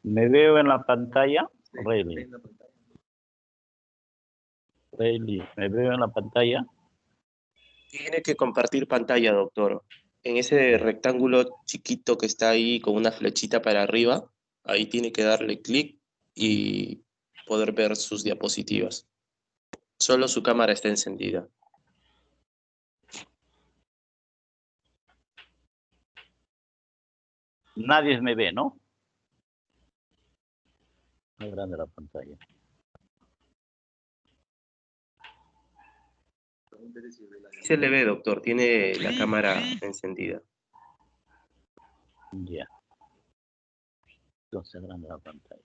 ¿Me veo en la pantalla? Rayleigh. Rayleigh, ¿me veo en la pantalla? Tiene que compartir pantalla, doctor. En ese rectángulo chiquito que está ahí con una flechita para arriba, ahí tiene que darle clic y poder ver sus diapositivas. Solo su cámara está encendida. Nadie me ve, ¿no? Muy grande la pantalla. Se le ve, doctor. Tiene la cámara encendida. Ya. Entonces, grande la pantalla.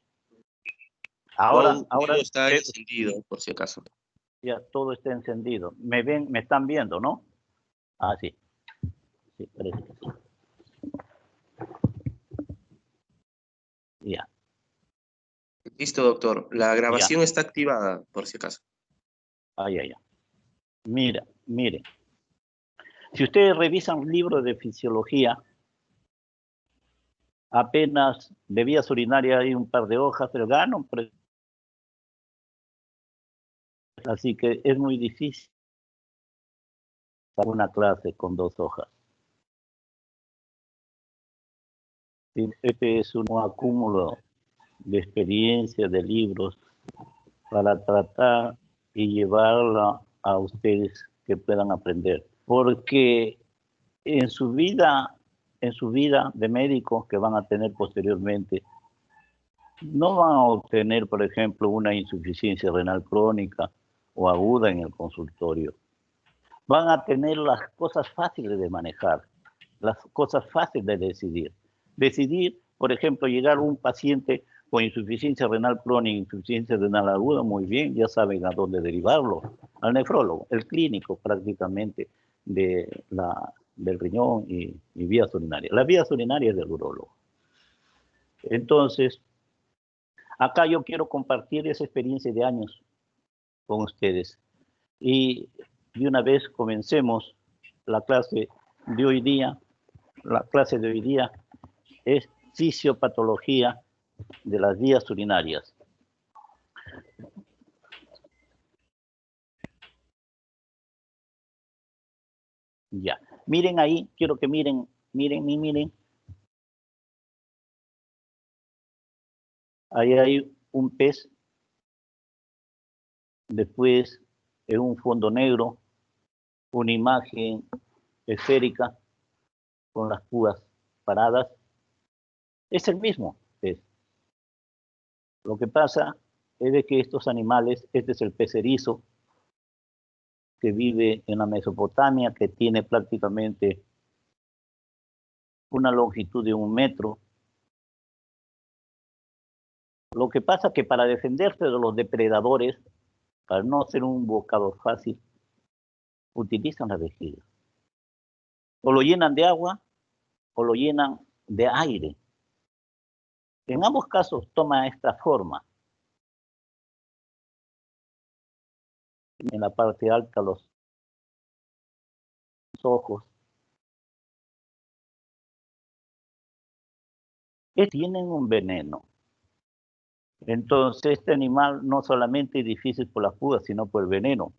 Ahora Todo está encendido, por si acaso. Ya todo está encendido. ¿Me ven? ¿Me están viendo, no? Ah, sí. Sí, parece que sí. Ya. Listo, doctor. La grabación está activada, por si acaso. Ya. Mira, miren. Si ustedes revisan un libro de fisiología, apenas de vías urinarias hay un par de hojas, pero gano. Así que es muy difícil una clase con 2 hojas. Este es un acúmulo de experiencia, de libros, para tratar y llevarla a ustedes que puedan aprender. Porque en su vida de médicos que van a tener posteriormente, no van a obtener, por ejemplo, una insuficiencia renal crónica o aguda en el consultorio. Van a tener las cosas fáciles de manejar, las cosas fáciles de decidir. Decidir, por ejemplo, llegar a un paciente con insuficiencia renal crónica, insuficiencia renal aguda, muy bien, ya saben a dónde derivarlo, al nefrólogo, el clínico prácticamente del riñón y vías urinarias. Las vías urinarias es del urólogo. Entonces, acá yo quiero compartir esa experiencia de años con ustedes. Y de una vez comencemos la clase de hoy día. La clase de hoy día es fisiopatología de las vías urinarias. Ya, miren ahí, quiero que miren. Ahí hay un pez, después en un fondo negro, una imagen esférica con las púas paradas. Es el mismo pez. Lo que pasa es de que estos animales, este es el pez erizo, que vive en la Mesopotamia, que tiene prácticamente una longitud de 1 metro. Lo que pasa es que para defenderse de los depredadores, para no ser un bocado fácil, utilizan la vejiga. O lo llenan de agua o lo llenan de aire. En ambos casos toma esta forma. En la parte alta los ojos. Tienen un veneno. Entonces este animal no solamente es difícil por las púas, sino por el veneno.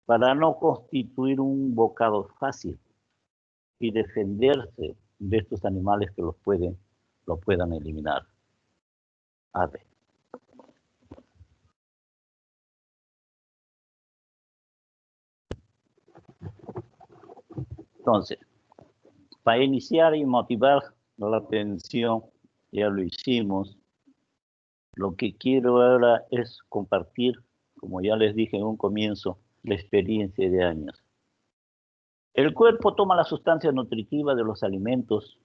Para no constituir un bocado fácil y defenderse de estos animales que lo puedan eliminar. A ver. Entonces, para iniciar y motivar la atención, ya lo hicimos. Lo que quiero ahora es compartir, como ya les dije en un comienzo, la experiencia de años. El cuerpo toma la sustancia nutritiva de los alimentos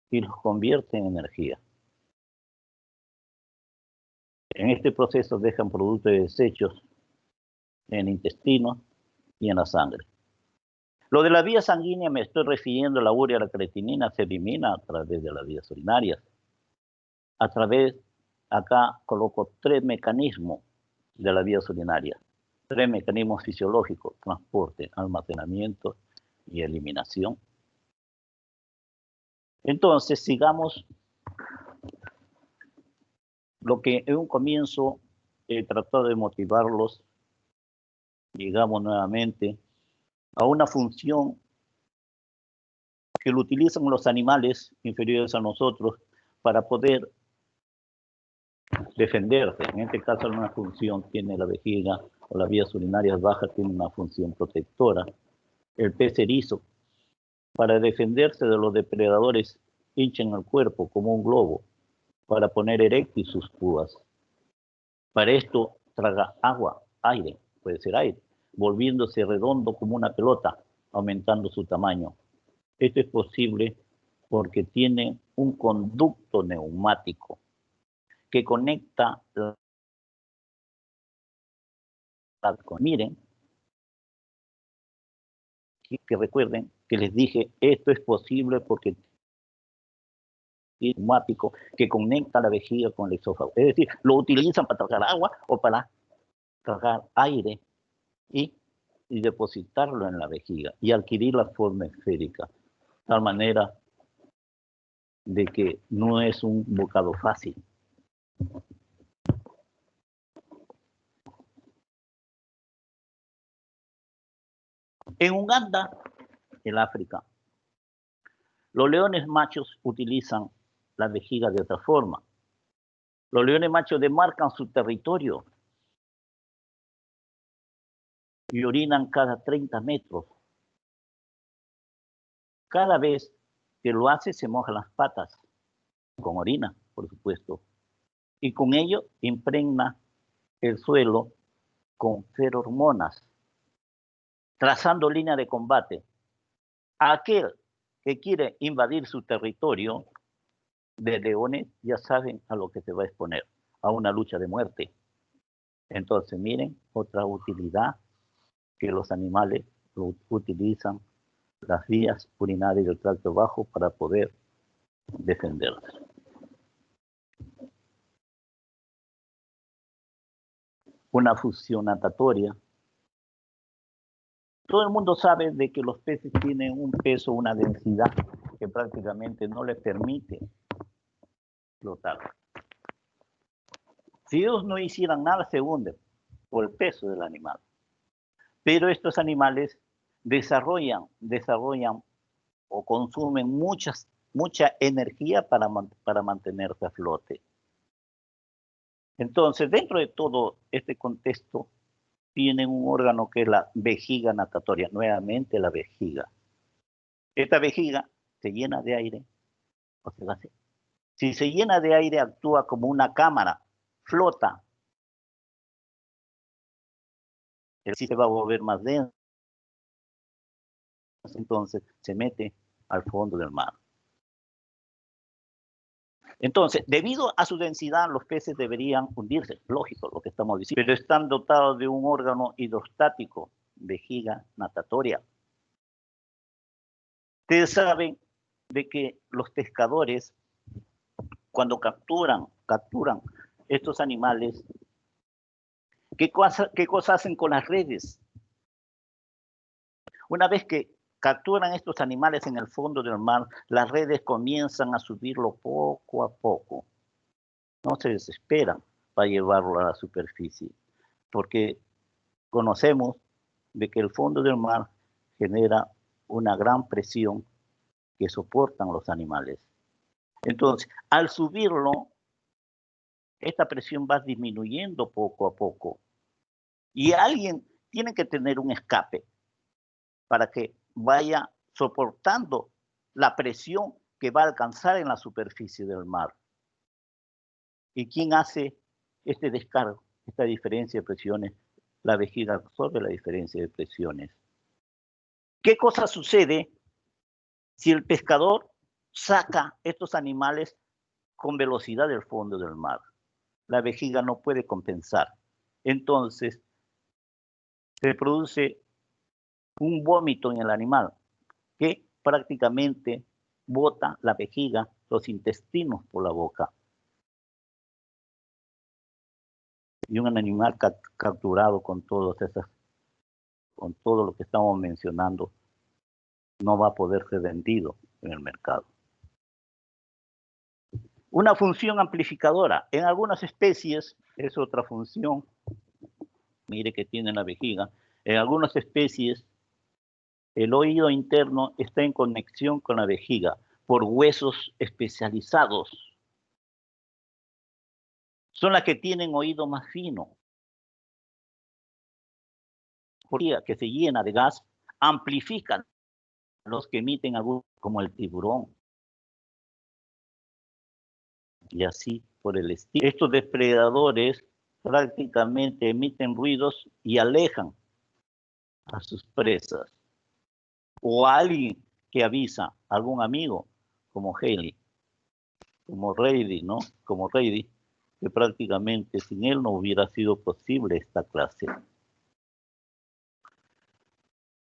y los convierte en energía. En este proceso dejan productos de desechos en el intestino y en la sangre. Lo de la vía sanguínea me estoy refiriendo a la urea, la creatinina, se elimina a través de las vías urinarias. Acá coloco 3 mecanismos de las vías urinarias. 3 mecanismos fisiológicos: transporte, almacenamiento y eliminación. Entonces, sigamos lo que en un comienzo he tratado de motivarlos, digamos nuevamente, a una función que lo utilizan los animales inferiores a nosotros para poder defenderse. En este caso, una función tiene la vejiga o las vías urinarias bajas, tiene una función protectora. El pez erizo, para defenderse de los depredadores, hinchan el cuerpo como un globo para poner erectis sus púas. Para esto, traga agua, aire, puede ser aire, volviéndose redondo como una pelota, aumentando su tamaño. Esto es posible porque tiene un conducto neumático que conecta miren, que recuerden que les dije, esto es posible porque tiene un neumático que conecta la vejiga con el esófago. Es decir, lo utilizan para tragar agua o para tragar aire y depositarlo en la vejiga y adquirir la forma esférica, de tal manera de que no es un bocado fácil. En Uganda, el África, los leones machos utilizan la vejiga de otra forma. Los leones machos demarcan su territorio y orinan cada 30 metros. Cada vez que lo hace se mojan las patas, con orina, por supuesto, y con ello impregna el suelo con ferormonas, trazando línea de combate. Aquel que quiere invadir su territorio de leones, ya saben a lo que se va a exponer, a una lucha de muerte. Entonces, miren, otra utilidad que los animales utilizan las vías urinarias del tracto bajo para poder defenderse. Una función natatoria. Todo el mundo sabe de que los peces tienen un peso, una densidad que prácticamente no les permite flotar. Si ellos no hicieran nada, se hunden por el peso del animal. Pero estos animales desarrollan o consumen mucha energía para mantenerse a flote. Entonces, dentro de todo este contexto, tienen un órgano que es la vejiga natatoria, nuevamente la vejiga. Esta vejiga se llena de aire, o sea, si se llena de aire, actúa como una cámara, flota. El sí se va a volver más denso, entonces se mete al fondo del mar. Entonces, debido a su densidad, los peces deberían hundirse, lógico lo que estamos diciendo, pero están dotados de un órgano hidrostático, vejiga natatoria. Ustedes saben de que los pescadores, cuando capturan estos animales, ¿qué cosa hacen con las redes? Una vez que capturan estos animales en el fondo del mar, las redes comienzan a subirlo poco a poco. No se desesperan para llevarlo a la superficie, porque conocemos de que el fondo del mar genera una gran presión que soportan los animales. Entonces, al subirlo, esta presión va disminuyendo poco a poco. Y alguien tiene que tener un escape para que vaya soportando la presión que va a alcanzar en la superficie del mar. ¿Y quién hace este descargo, esta diferencia de presiones? La vejiga absorbe la diferencia de presiones. ¿Qué cosa sucede si el pescador saca estos animales con velocidad del fondo del mar? La vejiga no puede compensar. Entonces, se produce un vómito en el animal que prácticamente bota la vejiga, los intestinos por la boca. Y un animal capturado con todo lo que estamos mencionando, no va a poder ser vendido en el mercado. Una función amplificadora. En algunas especies es otra función. Mire que tiene la vejiga. En algunas especies el oído interno está en conexión con la vejiga por huesos especializados. Son las que tienen oído más fino. Que se llena de gas, amplifican los que emiten algo como el tiburón. Y así por el estilo. Estos depredadores prácticamente emiten ruidos y alejan a sus presas. O a alguien que avisa, algún amigo, como Haley, como Reidy, ¿no? Como Reidy, que prácticamente sin él no hubiera sido posible esta clase.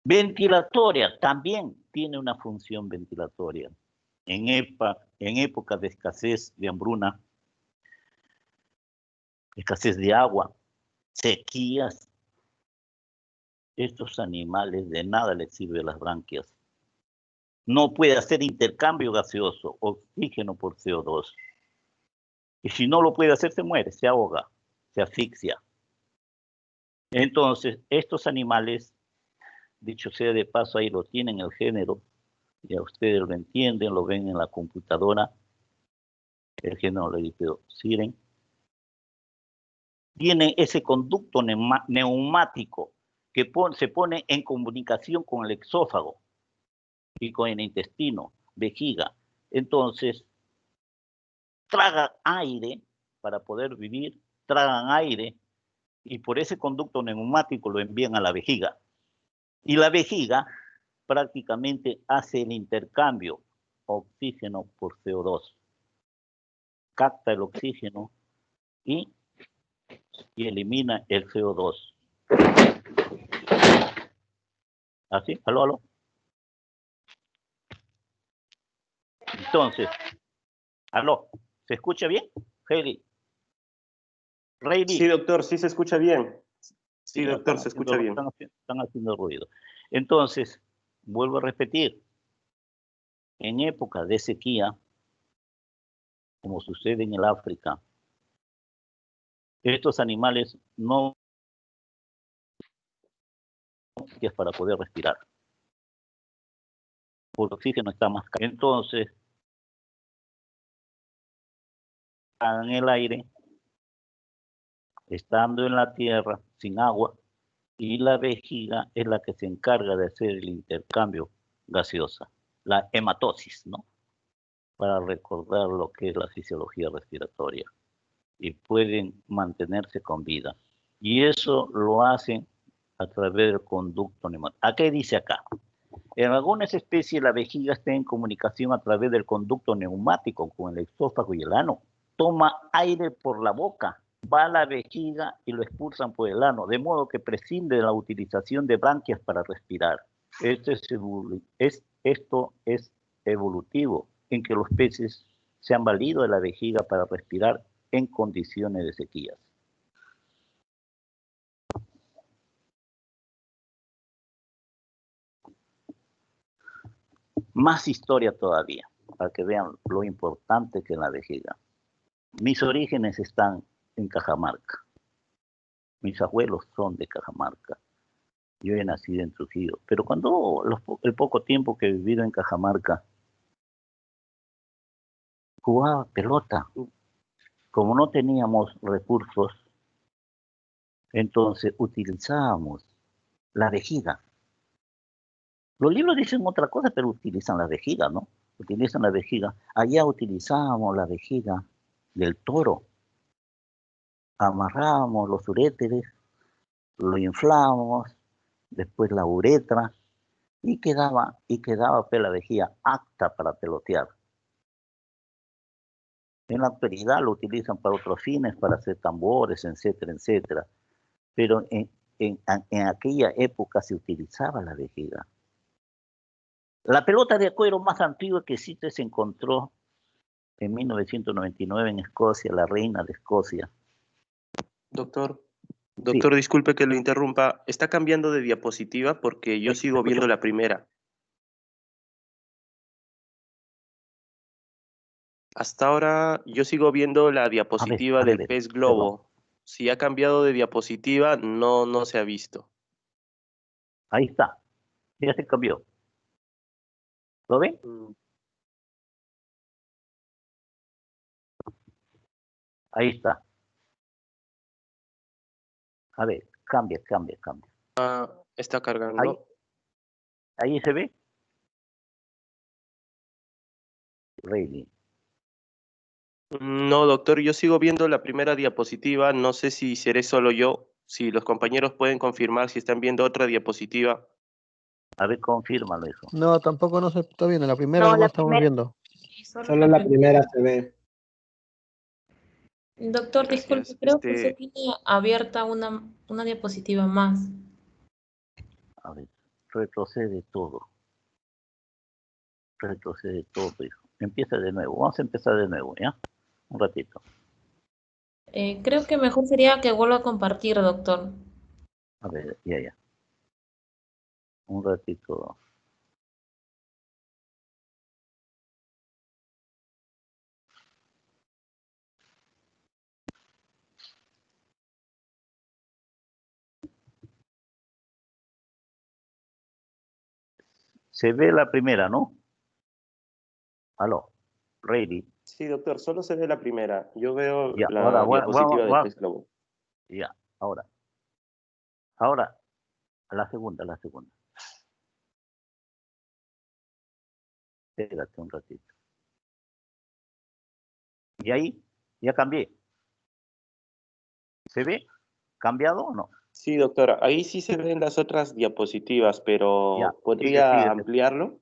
Ventilatoria, también tiene una función ventilatoria. En época de escasez de hambruna, escasez de agua, sequías, estos animales de nada les sirven las branquias. No puede hacer intercambio gaseoso, oxígeno por CO2. Y si no lo puede hacer, se muere, se ahoga, se asfixia. Entonces, estos animales, dicho sea de paso, ahí lo tienen el género, ya ustedes lo entienden, lo ven en la computadora, el género Lepidosiren. Tiene ese conducto neumático que se pone en comunicación con el exófago y con el intestino, vejiga. Entonces, tragan aire para poder vivir, tragan aire y por ese conducto neumático lo envían a la vejiga. Y la vejiga prácticamente hace el intercambio oxígeno por CO2. Capta el oxígeno y elimina el CO2. ¿Así? ¿Aló? Entonces, ¿aló? ¿Se escucha bien? Heidi. Sí, doctor, sí se escucha bien. Sí, doctor, se escucha bien. Están haciendo ruido. Entonces, vuelvo a repetir, en época de sequía, como sucede en el África, estos animales no tienen para poder respirar. Por oxígeno está más caro. Entonces, en el aire, estando en la tierra, sin agua, y la vejiga es la que se encarga de hacer el intercambio gaseosa, la hematosis, ¿no? Para recordar lo que es la fisiología respiratoria. Y pueden mantenerse con vida. Y eso lo hacen a través del conducto neumático. ¿A qué dice acá? En algunas especies la vejiga está en comunicación a través del conducto neumático con el esófago y el ano. Toma aire por la boca, va a la vejiga y lo expulsan por el ano, de modo que prescinde de la utilización de branquias para respirar. Esto es evolutivo, en que los peces se han valido de la vejiga para respirar en condiciones de sequías. Más historia todavía, para que vean lo importante que es la vejiga. Mis orígenes están en Cajamarca. Mis abuelos son de Cajamarca. Yo he nacido en Trujillo. Pero cuando el poco tiempo que he vivido en Cajamarca, jugaba pelota. Como no teníamos recursos, entonces utilizábamos la vejiga. Los libros dicen otra cosa, pero utilizan la vejiga, ¿no? Utilizan la vejiga. Allá utilizábamos la vejiga del toro. Amarrábamos los uréteres, lo inflábamos, después la uretra, y quedaba pues, la vejiga apta para pelotear. En la actualidad lo utilizan para otros fines, para hacer tambores, etcétera, etcétera. Pero en aquella época se utilizaba la vejiga. La pelota de cuero más antigua que existe se encontró en 1999 en Escocia, la reina de Escocia. Doctor, Sí. Disculpe que lo interrumpa. Está cambiando de diapositiva porque yo sigo viendo la primera. Hasta ahora yo sigo viendo la A ver, diapositiva a ver, del pez perdón. globo. Si ha cambiado de diapositiva, no se ha visto. Ahí está. Ya se cambió. ¿Lo ven? Mm, Ahí está. A ver, cambia, cambia, cambia. Está Ahí, cargando. ahí se ve. Really. No, doctor, yo sigo viendo la primera diapositiva. No sé si seré solo yo. Si los compañeros pueden confirmar si están viendo otra diapositiva. A ver, confírmalo eso. No, tampoco no se está viendo. La primera No, nomás la estamos primera, viendo. sí, solo Solo la la primera. primera se ve. Doctor, disculpe, Gracias. creo que usted tiene abierta una diapositiva más. A ver, retrocede todo. Retrocede todo, hijo. Empieza de nuevo. Vamos a empezar de nuevo, ¿ya? Un ratito. Creo que mejor sería que vuelva a compartir, doctor. A ver, ya, ya. Un ratito. Se ve la primera, ¿no? Aló. Ready. Sí, doctor, solo se ve la primera. Yo veo Ya, ahora, la diapositiva del pez globo. ya, ahora. Ahora, la segunda, la segunda. Espérate un ratito. Y ahí, ya cambié. ¿Se ve? ¿Cambiado o no? Sí, doctora, ahí sí se ven las otras diapositivas, Ya, pero sigue, ¿podría sigue. ampliarlo?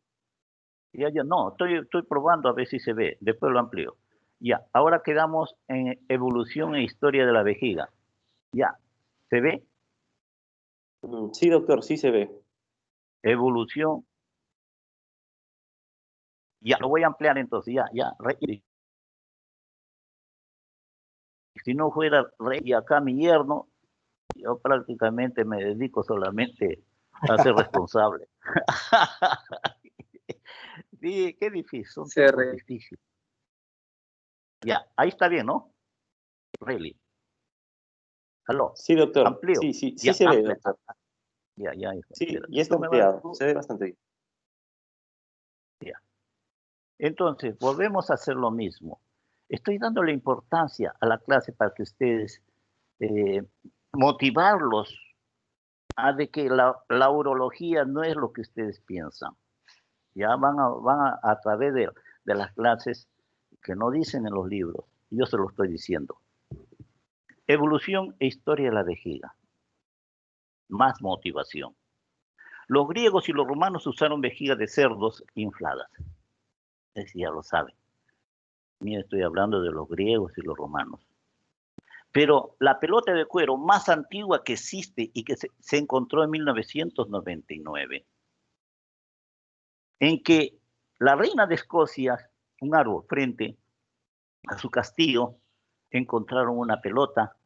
Ya, ya, no, estoy probando a ver si se ve. Después lo amplío. Ya, ahora quedamos en evolución e historia de la vejiga. Ya, ¿se ve? Sí, doctor, sí se ve. Evolución. Ya, lo voy a ampliar entonces. Ya, ya. Si no fuera rey acá mi yerno, yo prácticamente me dedico solamente a ser responsable. Sí, qué difícil, son tiempos difíciles. Ya, ahí está bien, ¿no? Really. Aló, Sí, doctor, amplío. sí Ya, se ve, amplia. doctor. Ya, ya, hijo, Sí, espérate. ya está Tú me vas, ampliado, se ve bastante bien. ya. Entonces, volvemos a hacer lo mismo. Estoy dándole importancia a la clase para que ustedes eh, motivarlos a de que la urología no es lo que ustedes piensan. Ya van a través de las clases que no dicen en los libros. Yo se lo estoy diciendo. Evolución e historia de la vejiga. Más motivación. Los griegos y los romanos usaron vejigas de cerdos infladas. Es, ya lo saben. Mira, estoy hablando de los griegos y los romanos. Pero la pelota de cuero más antigua que existe y que se encontró en 1999, en que la reina de Escocia, un árbol frente a su castillo, encontraron una pelota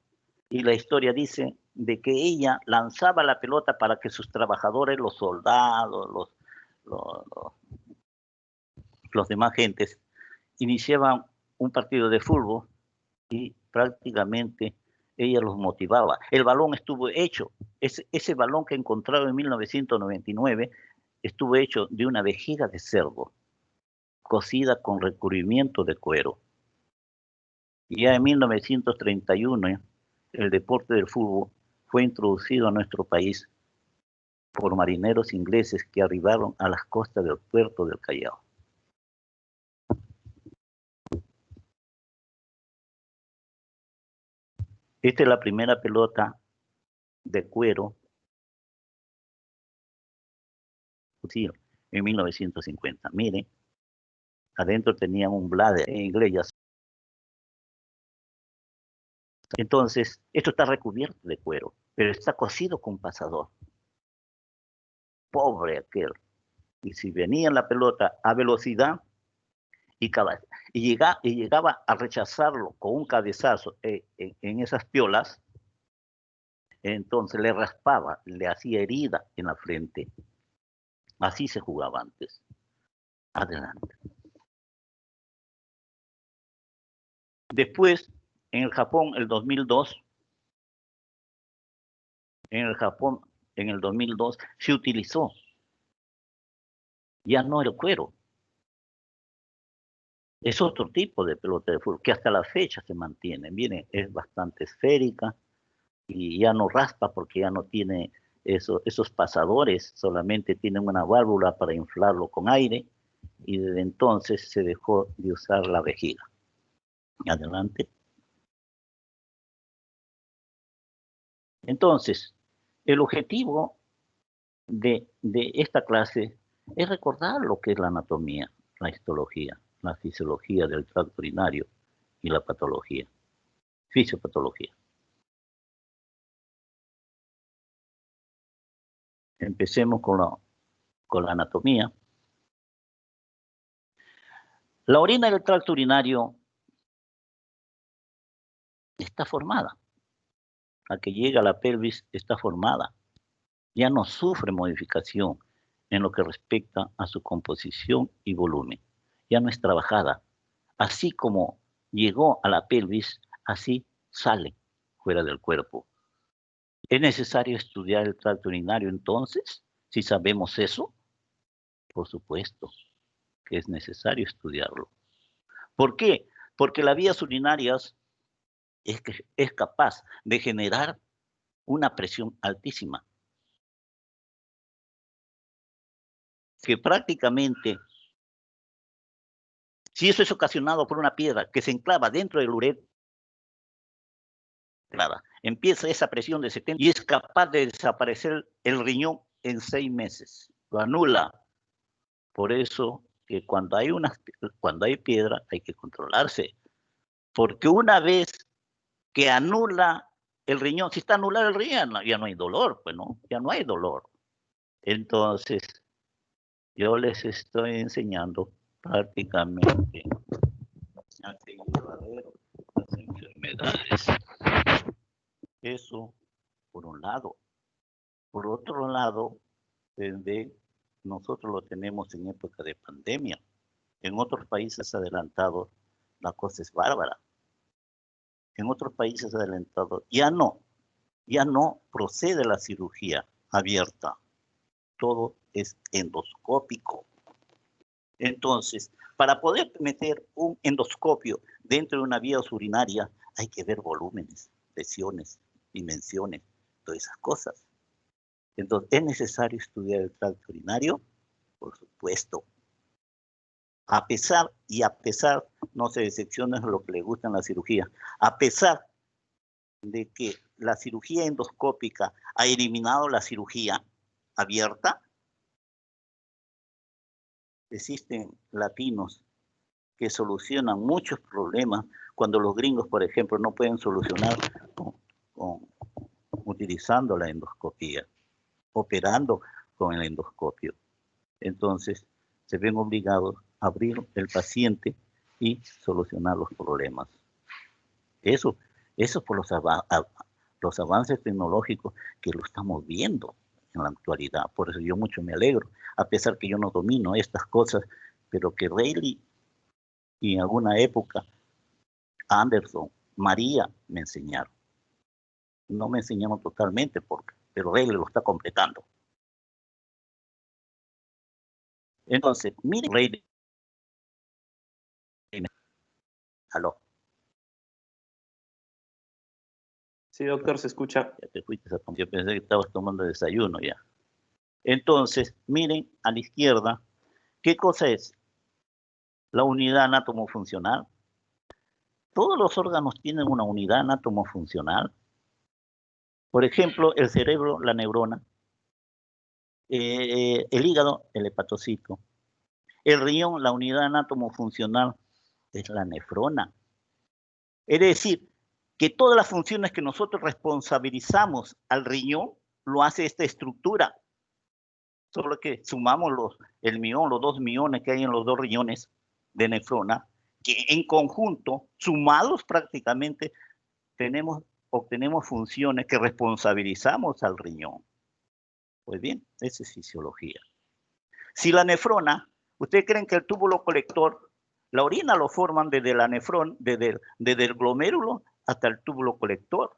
y la historia dice de que ella lanzaba la pelota para que sus trabajadores, los soldados, los, los demás gentes, iniciaban un partido de fútbol y prácticamente ella los motivaba. El balón estuvo hecho, ese balón que encontraron en 1999 estuvo hecho de una vejiga de cerdo, cocida con recubrimiento de cuero. Y ya en 1931 el deporte del fútbol fue introducido a nuestro país por marineros ingleses que arribaron a las costas del puerto del Callao. Esta es la primera pelota de cuero sí, en 1950. Miren, adentro tenían un bladder en inglés. Entonces, esto está recubierto de cuero, pero está cosido con pasador. Pobre aquel. Y si venía la pelota a velocidad y llegaba a rechazarlo con un cabezazo en esas piolas, entonces le raspaba, le hacía herida en la frente. Así se jugaba antes. Adelante. Después, en el Japón, el 2002, en el Japón, en el 2002, se utilizó ya no el cuero. Es otro tipo de pelota de fútbol que hasta la fecha se mantiene. Viene, es bastante esférica y ya no raspa porque ya no tiene esos pasadores, solamente tiene una válvula para inflarlo con aire y desde entonces se dejó de usar la vejiga. Adelante. Entonces, el objetivo de esta clase es recordar lo que es la anatomía, la histología, la fisiología del tracto urinario y la patología, fisiopatología. Empecemos con la anatomía. La orina del tracto urinario está formada. A que llega a la pelvis está formada. Ya no sufre modificación en lo que respecta a su composición y volumen. Ya no es trabajada. Así como llegó a la pelvis, así sale fuera del cuerpo. ¿Es necesario estudiar el tracto urinario entonces? Si sabemos eso, por supuesto que es necesario estudiarlo. ¿Por qué? Porque las vías urinarias es capaz de generar una presión altísima, que prácticamente, si eso es ocasionado por una piedra que se enclava dentro del uretra, empieza esa presión de 70 y es capaz de desaparecer el riñón en 6 meses. Lo anula. Por eso que cuando hay piedra hay que controlarse. Porque una vez que anula el riñón, si está anulado el riñón, ya no hay dolor, pues no, ya no hay dolor. Entonces, yo les estoy enseñando prácticamente a que llevadero las enfermedades. Eso, por un lado. Por otro lado, nosotros lo tenemos en época de pandemia. En otros países adelantados, la cosa es bárbara. En otros países adelantados, ya no procede la cirugía abierta. Todo es endoscópico. Entonces, para poder meter un endoscopio dentro de una vía urinaria, hay que ver volúmenes, presiones, dimensiones, todas esas cosas. Entonces, ¿es necesario estudiar el tracto urinario? Por supuesto. A pesar, no se decepcionen lo que le gusta en la cirugía, a pesar de que la cirugía endoscópica ha eliminado la cirugía abierta, existen latinos que solucionan muchos problemas cuando los gringos, por ejemplo, no pueden solucionar utilizando la endoscopía, operando con el endoscopio. Entonces, se ven obligados a abrir el paciente y solucionar los problemas. Eso por los avances tecnológicos que lo estamos viendo en la actualidad. Por eso yo mucho me alegro, a pesar que yo no domino estas cosas, pero que Rayleigh y en alguna época Anderson, María me enseñaron. No me enseñaron totalmente, pero Rayleigh lo está completando. Entonces, miren, Rayleigh. Aló. Sí, doctor, se escucha. Ya te fuiste a tomar. Yo pensé que estabas tomando desayuno ya. Entonces, miren a la izquierda, ¿qué cosa es? La unidad anatomofuncional. Todos los órganos tienen una unidad anatomofuncional. Por ejemplo, el cerebro, la neurona. El hígado, el hepatocito. El riñón, la unidad anatomofuncional, es la nefrona. Es decir, que todas las funciones que nosotros responsabilizamos al riñón, lo hace esta estructura. Solo que sumamos los 2 miones que hay en los 2 riñones de nefrona, que en conjunto, sumados prácticamente, obtenemos funciones que responsabilizamos al riñón. Pues bien, esa es fisiología. Si la nefrona, ¿ustedes creen que el túbulo colector La orina lo forman desde el anefrón, desde el glomérulo hasta el túbulo colector.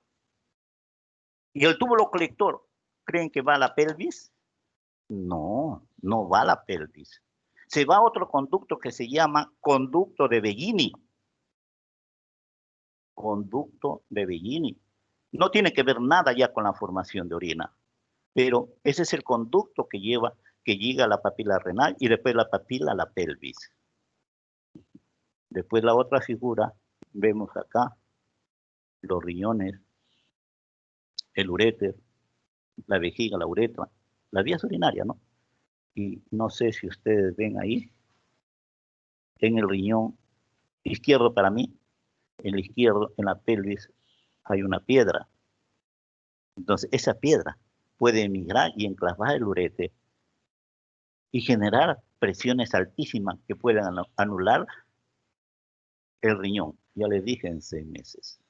¿Y el túbulo colector creen que va a la pelvis? No, no va a la pelvis. Se va a otro conducto que se llama conducto de Bellini. Conducto de Bellini. No tiene que ver nada ya con la formación de orina, pero ese es el conducto que llega a la papila renal y después la papila a la pelvis. Después la otra figura, vemos acá los riñones, el uréter, la vejiga, la uretra, las vías urinarias, ¿no? Y no sé si ustedes ven ahí, en el riñón izquierdo para mí, en el izquierdo, en la pelvis, hay una piedra. Entonces, esa piedra puede emigrar y enclavar el uréter y generar presiones altísimas que puedan anular el riñón. Ya les dije, en 6 meses.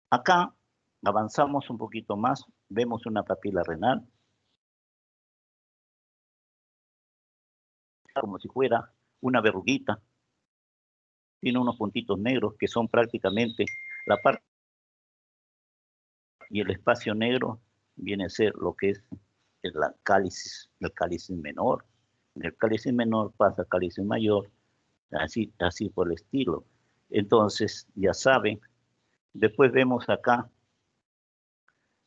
Acá avanzamos un poquito más, vemos una papila renal, como si fuera una verruguita. Tiene unos puntitos negros que son prácticamente la parte, y el espacio negro viene a ser lo que es el cáliz menor. Del cáliz menor pasa al cáliz mayor, así por el estilo. Entonces, ya saben, después vemos acá,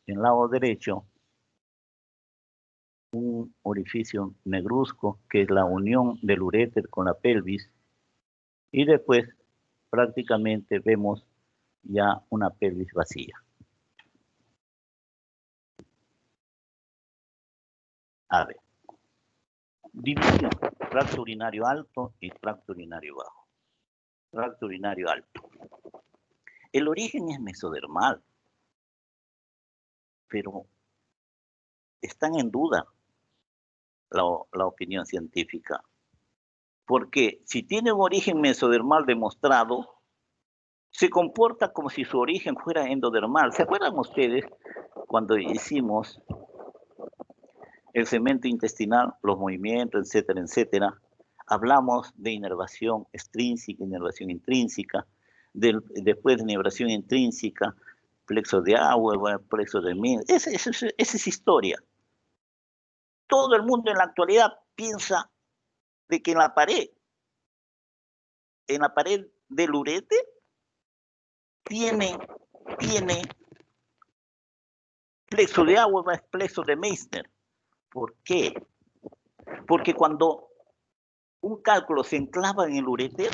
en el lado derecho, un orificio negruzco, que es la unión del uréter con la pelvis, y después prácticamente vemos ya una pelvis vacía. A ver, división, tracto urinario alto y tracto urinario bajo. Tracto urinario alto. El origen es mesodermal, pero están en duda la opinión científica. Porque si tiene un origen mesodermal demostrado, se comporta como si su origen fuera endodermal. ¿Se acuerdan ustedes cuando hicimos el cemento intestinal, los movimientos, etcétera, etcétera? Hablamos de inervación extrínseca, inervación intrínseca, después de inervación intrínseca, plexo de agua, plexo de miel. Esa es historia. Todo el mundo en la actualidad piensa de que en la pared del uréter tiene plexo de agua, plexo de Meissner. ¿Por qué? Porque cuando un cálculo se enclava en el uréter,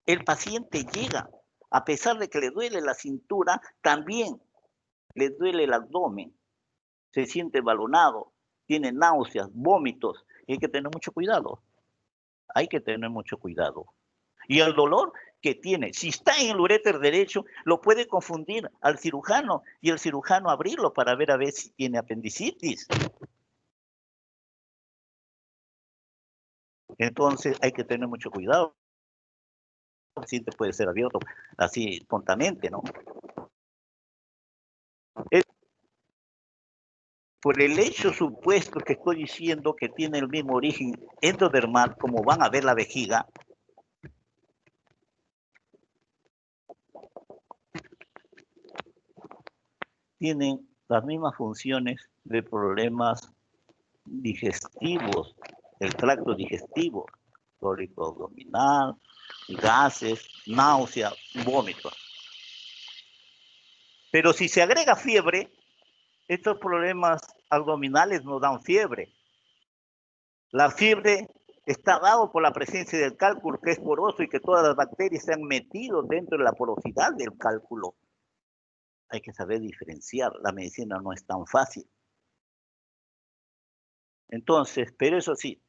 el paciente llega, a pesar de que le duele la cintura, también le duele el abdomen, se siente balonado, tiene náuseas, vómitos, y hay que tener mucho cuidado. Hay que tener mucho cuidado. Y el dolor que tiene, si está en el uréter derecho, lo puede confundir al cirujano y el cirujano abrirlo para ver a ver si tiene apendicitis. Entonces hay que tener mucho cuidado. El paciente puede ser abierto así espontáneamente, ¿no? Por el hecho supuesto que estoy diciendo que tiene el mismo origen endodermal, como van a ver la vejiga, tienen las mismas funciones de problemas digestivos, el tracto digestivo, cólico abdominal, gases, náusea, vómito. Pero si se agrega fiebre, estos problemas abdominales no dan fiebre. La fiebre está dado por la presencia del cálculo, que es poroso y que todas las bacterias se han metido dentro de la porosidad del cálculo. Hay que saber diferenciar, la medicina no es tan fácil. Entonces, pero eso sí,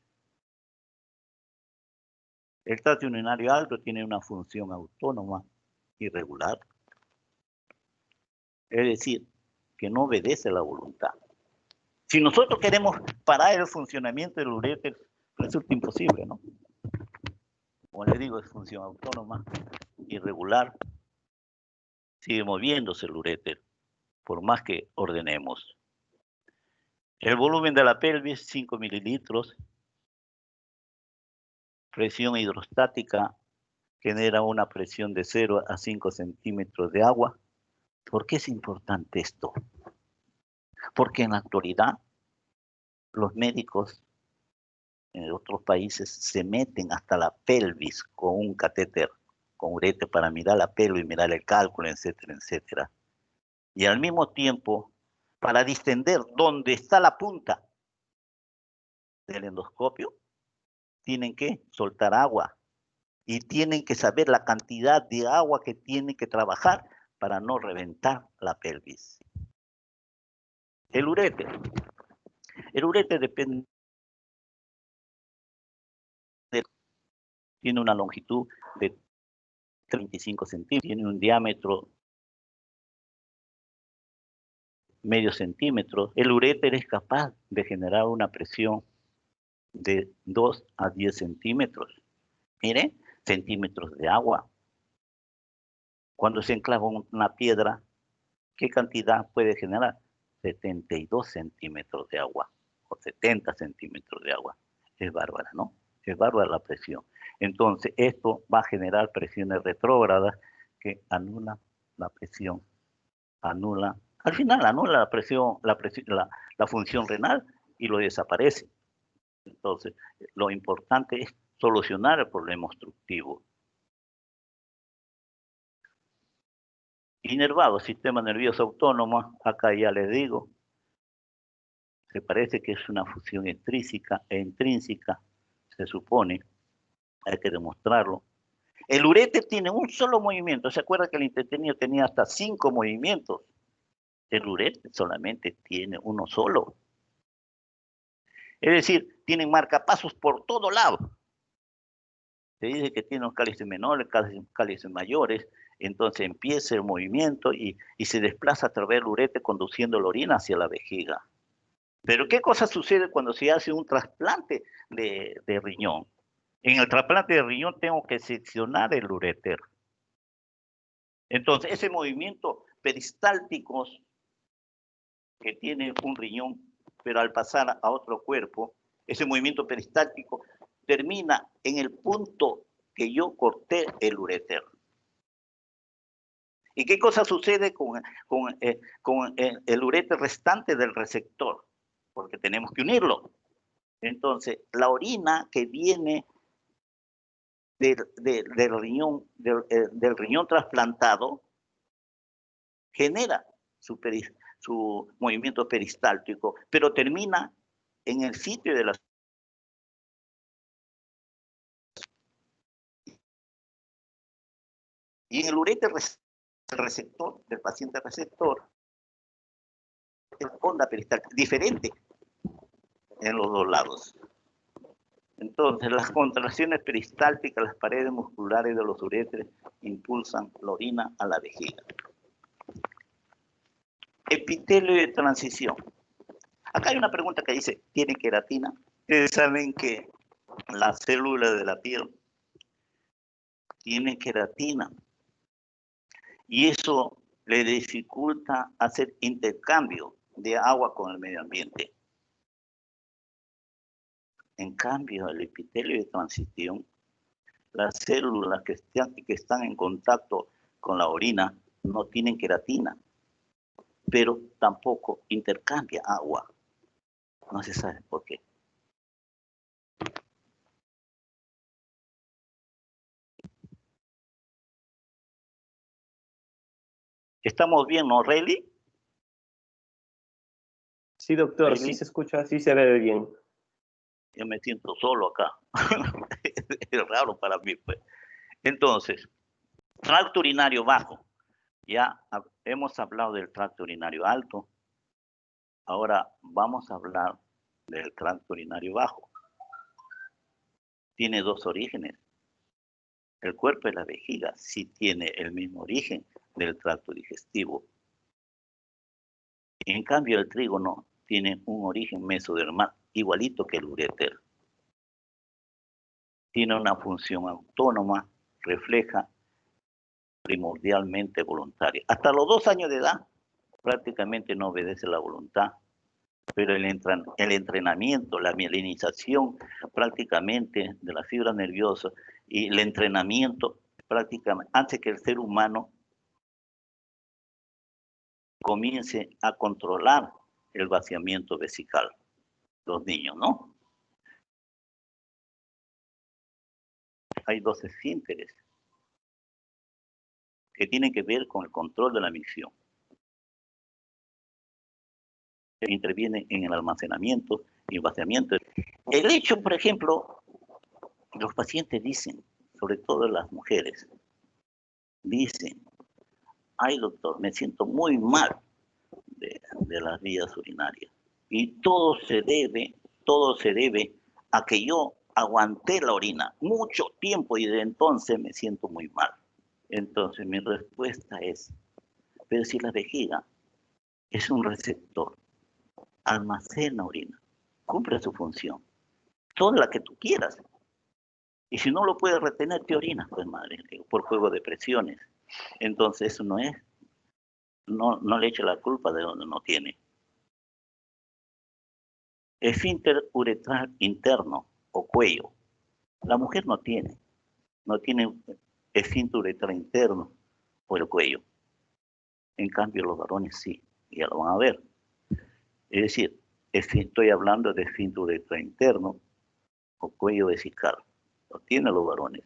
el tracto urinario alto tiene una función autónoma y regular. Es decir, que no obedece a la voluntad. Si nosotros queremos parar el funcionamiento del uréter, resulta imposible, ¿no? Como les digo, es función autónoma, irregular. Sigue moviéndose el uréter, por más que ordenemos. El volumen de la pelvis, 5 mililitros presión hidrostática genera una presión de 0 a 5 centímetros de agua. ¿Por qué es importante esto? Porque en la actualidad los médicos en otros países se meten hasta la pelvis con un catéter, con ureter para mirar la pelvis, mirar el cálculo, etcétera, etcétera. Y al mismo tiempo, para distender dónde está la punta del endoscopio, tienen que soltar agua y tienen que saber la cantidad de agua que tienen que trabajar para no reventar la pelvis. El ureter depende, tiene una longitud de 35 centímetros, tiene un diámetro medio centímetro. El ureter es capaz de generar una presión de 2 a 10 centímetros. Mire, centímetros de agua. Cuando se enclava una piedra, ¿qué cantidad puede generar? 72 centímetros de agua o 70 centímetros de agua. Es bárbara, ¿no? Es bárbara la presión. Entonces, esto va a generar presiones retrógradas que anulan la presión, al final anula la función renal y lo desaparece. Entonces, lo importante es solucionar el problema obstructivo. Inervado, sistema nervioso autónomo, acá ya les digo, se parece que es una función extrínseca e intrínseca, se supone, hay que demostrarlo. El ureter tiene un solo movimiento, ¿se acuerdan que el intestino tenía hasta 5 movimientos? El ureter solamente tiene uno solo. Es decir, tienen marcapasos por todo lado. Se dice que tiene unos cálices menores, cálices mayores, entonces empieza el movimiento y se desplaza a través del ureter conduciendo la orina hacia la vejiga. Pero ¿qué cosa sucede cuando se hace un trasplante de riñón? En el trasplante de riñón tengo que seccionar el ureter. Entonces, ese movimiento peristáltico que tiene un riñón, pero al pasar a otro cuerpo, ese movimiento peristáltico termina en el punto que yo corté el ureter. ¿Y qué cosa sucede con el ureter restante del receptor? Porque tenemos que unirlo. Entonces, la orina que viene del riñón trasplantado genera su movimiento peristáltico, pero termina en el sitio de la... Y en el ureter receptor, del paciente receptor, es onda peristáltica, diferente en los dos lados. Entonces, las contracciones peristálticas, las paredes musculares de los uretres impulsan la orina a la vejiga. Epitelio de transición. Acá hay una pregunta que dice, ¿tiene queratina? Ustedes saben que las células de la piel tienen queratina y eso le dificulta hacer intercambio de agua con el medio ambiente. En cambio, el epitelio de transición, las células que están en contacto con la orina no tienen queratina, pero tampoco intercambia agua. No se sabe por qué. ¿Estamos bien, no, Rayleigh? Sí, doctor, Rayleigh, sí se escucha, sí se ve bien. yo me siento solo acá. Es raro para mí, pues. Entonces, tracto urinario bajo. Ya hemos hablado del tracto urinario alto. Ahora vamos a hablar del tracto urinario bajo. Tiene dos orígenes. El cuerpo de la vejiga sí tiene el mismo origen del tracto digestivo. En cambio, el trígono tiene un origen mesodermal, igualito que el ureter. Tiene una función autónoma, refleja primordialmente voluntaria. Hasta los 2 años de edad prácticamente no obedece la voluntad. Pero el entrenamiento, la mielinización prácticamente de las fibras nerviosas y el entrenamiento prácticamente hace que el ser humano comience a controlar el vaciamiento vesical, los niños, ¿no? Hay dos esfínteres que tienen que ver con el control de la micción. Interviene en el almacenamiento y vaciamiento. El hecho, por ejemplo, los pacientes dicen, sobre todo las mujeres, dicen, ay doctor, me siento muy mal de las vías urinarias. Y todo se debe a que yo aguanté la orina mucho tiempo y de entonces me siento muy mal. Entonces mi respuesta es, pero si la vejiga es un receptor, almacena orina, cumple su función, toda la que tú quieras. Y si no lo puedes retener, te orinas, pues madre, por juego de presiones. Entonces eso no es, no le eche la culpa de donde no tiene. Esfínter uretral interno o cuello. La mujer no tiene esfínter uretral interno o el cuello. En cambio, los varones sí, ya lo van a ver. Es decir, estoy hablando de esfínter uretral interno o cuello vesical. Lo tienen los varones.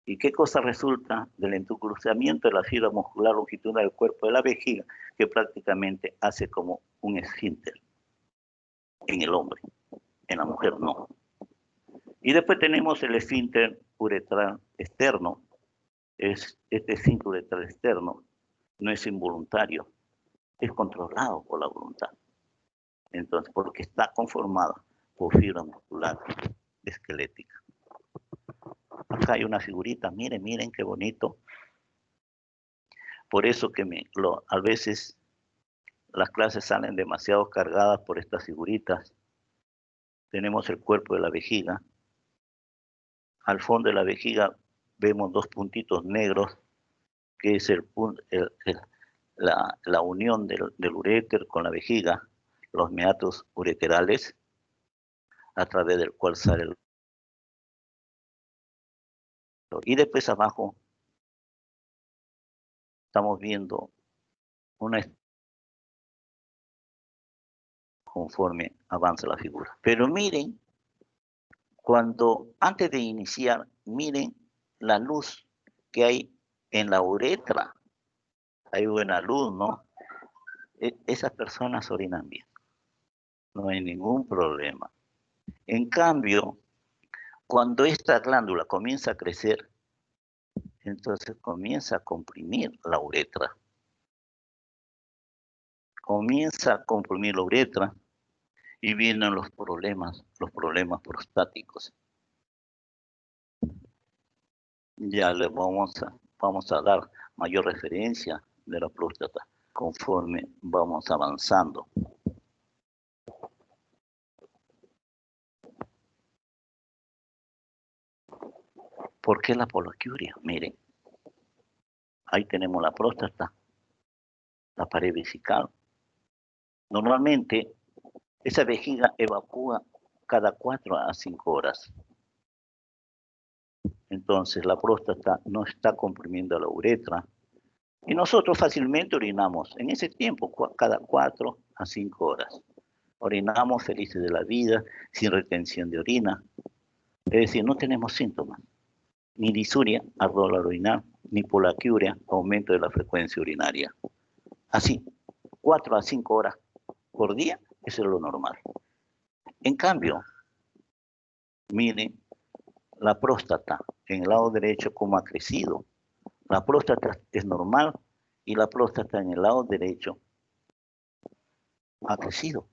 ¿Y qué cosa resulta del entrecruzamiento de la fibra muscular longitudinal del cuerpo de la vejiga, que prácticamente hace como un esfínter en el hombre? En la mujer no. Y después tenemos el esfínter uretral externo. Este esfínter uretral externo no es involuntario, es controlado por la voluntad. Entonces, porque está conformado por fibra muscular esquelética. Acá hay una figurita, miren qué bonito. Por eso que a veces las clases salen demasiado cargadas por estas figuritas. Tenemos el cuerpo de la vejiga. Al fondo de la vejiga vemos dos puntitos negros, que es la unión del uréter con la vejiga, los meatos ureterales, a través del cual sale el... Y después abajo estamos viendo una conforme avanza la figura. Pero miren, antes de iniciar, miren la luz que hay en la uretra. Hay buena luz, ¿no? Esas personas orinan bien. No hay ningún problema. En cambio, cuando esta glándula comienza a crecer, entonces comienza a comprimir la uretra. Comienza a comprimir la uretra y vienen los problemas prostáticos. Ya le vamos a dar mayor referencia de la próstata conforme vamos avanzando. ¿Por qué la poliuria? Miren, ahí tenemos la próstata, la pared vesical. Normalmente, esa vejiga evacúa cada 4 a 5 horas. Entonces, la próstata no está comprimiendo la uretra. Y nosotros fácilmente orinamos en ese tiempo, cada 4 a 5 horas. Orinamos felices de la vida, sin retención de orina. Es decir, no tenemos síntomas. Ni disuria, ardor al orinar, ni poliuria, aumento de la frecuencia urinaria. Así, 4 a 5 horas por día, eso es lo normal. En cambio, miren la próstata en el lado derecho cómo ha crecido. La próstata es normal y la próstata en el lado derecho ha crecido.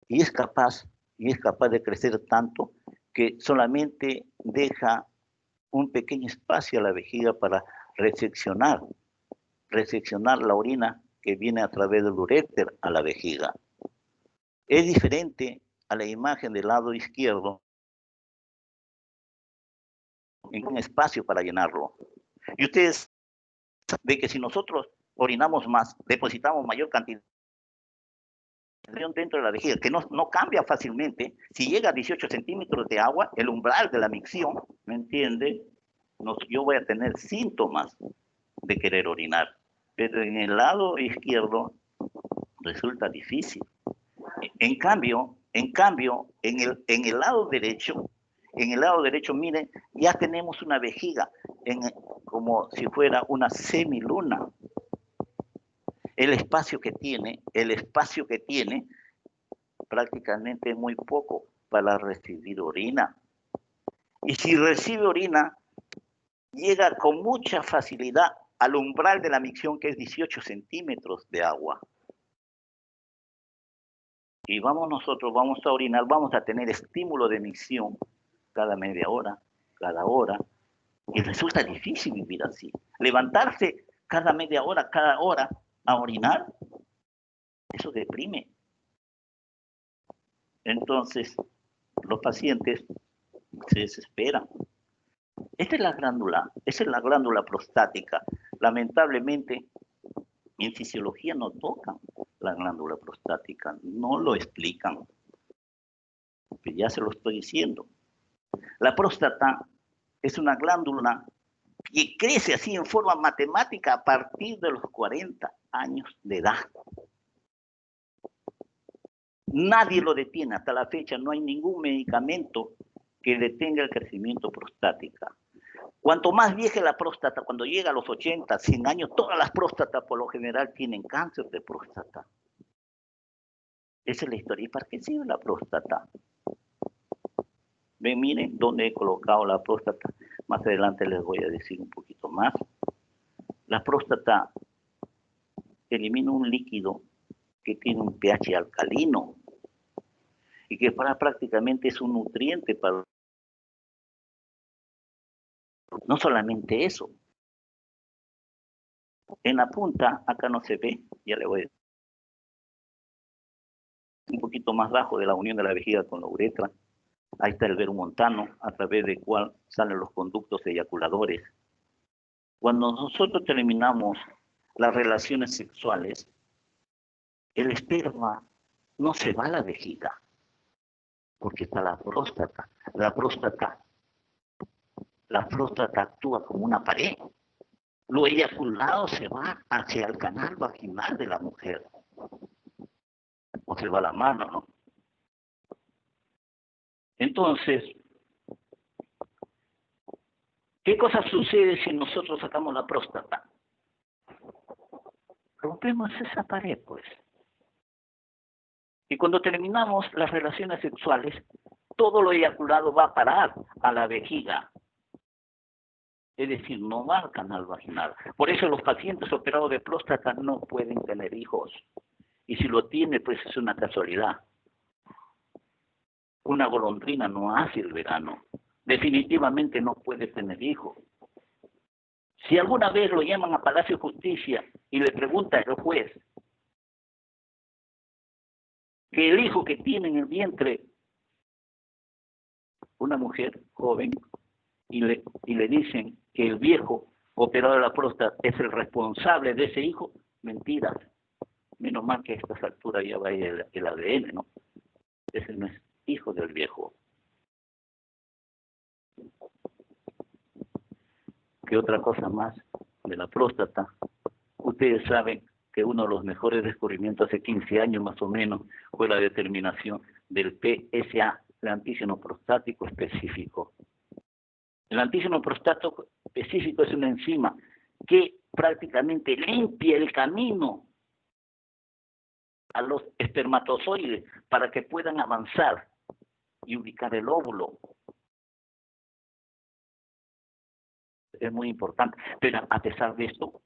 Y es capaz de crecer tanto que solamente deja un pequeño espacio a la vejiga para reseccionar la orina que viene a través del uréter a la vejiga. Es diferente a la imagen del lado izquierdo, en un espacio para llenarlo. Y ustedes ven que si nosotros orinamos más, depositamos mayor cantidad dentro de la vejiga, que no cambia fácilmente. Si llega a 18 centímetros de agua, el umbral de la micción, ¿me entiende? Yo voy a tener síntomas de querer orinar. Pero en el lado izquierdo resulta difícil. En cambio, en el lado derecho, miren, ya tenemos una vejiga como si fuera una semiluna. El espacio que tiene prácticamente es muy poco para recibir orina. Y si recibe orina, llega con mucha facilidad al umbral de la micción, que es 18 centímetros de agua. Y nosotros vamos a orinar, vamos a tener estímulo de micción cada media hora, cada hora. Y resulta difícil vivir así. Levantarse cada media hora, cada hora a orinar, eso deprime. Entonces, los pacientes se desesperan. Esa es la glándula prostática. Lamentablemente, en fisiología no tocan la glándula prostática, no lo explican. Porque ya se lo estoy diciendo. La próstata es una glándula que crece así en forma matemática a partir de los 40 años de edad. Nadie lo detiene hasta la fecha, no hay ningún medicamento que detenga el crecimiento prostático. Cuanto más vieja la próstata, cuando llega a los 80, 100 años, todas las próstatas por lo general tienen cáncer de próstata. Esa es la historia. ¿Y para qué sirve la próstata? Ven, miren dónde he colocado la próstata. Más adelante les voy a decir un poquito más. La próstata elimina un líquido que tiene un pH alcalino y que prácticamente es un nutriente para... No solamente eso. En la punta, acá no se ve, ya le voy a decir, un poquito más bajo de la unión de la vejiga con la uretra. Ahí está el vero montano, a través del cual salen los conductos eyaculadores. Cuando nosotros terminamos las relaciones sexuales, el esperma no se va a la vejiga, porque está la próstata. La próstata actúa como una pared. Lo eyaculado se va hacia el canal vaginal de la mujer. O se va la mano, ¿no? Entonces, ¿qué cosa sucede si nosotros sacamos la próstata? Rompemos esa pared, pues. Y cuando terminamos las relaciones sexuales, todo lo eyaculado va a parar a la vejiga. Es decir, no va al canal vaginal. Por eso los pacientes operados de próstata no pueden tener hijos. Y si lo tiene, pues es una casualidad. Una golondrina no hace el verano. Definitivamente no puede tener hijos. Si alguna vez lo llaman a Palacio de Justicia y le pregunta al juez que el hijo que tiene en el vientre una mujer joven y le dicen que el viejo operado de la próstata es el responsable de ese hijo, mentiras. Menos mal que a estas alturas ya va a ir el ADN, ¿no? Ese no es hijo del viejo. ¿Qué otra cosa más de la próstata? Ustedes saben que uno de los mejores descubrimientos hace 15 años más o menos fue la determinación del PSA, el antígeno prostático específico. El antígeno prostático específico es una enzima que prácticamente limpia el camino a los espermatozoides para que puedan avanzar y ubicar el óvulo. Es muy importante, pero a pesar de esto,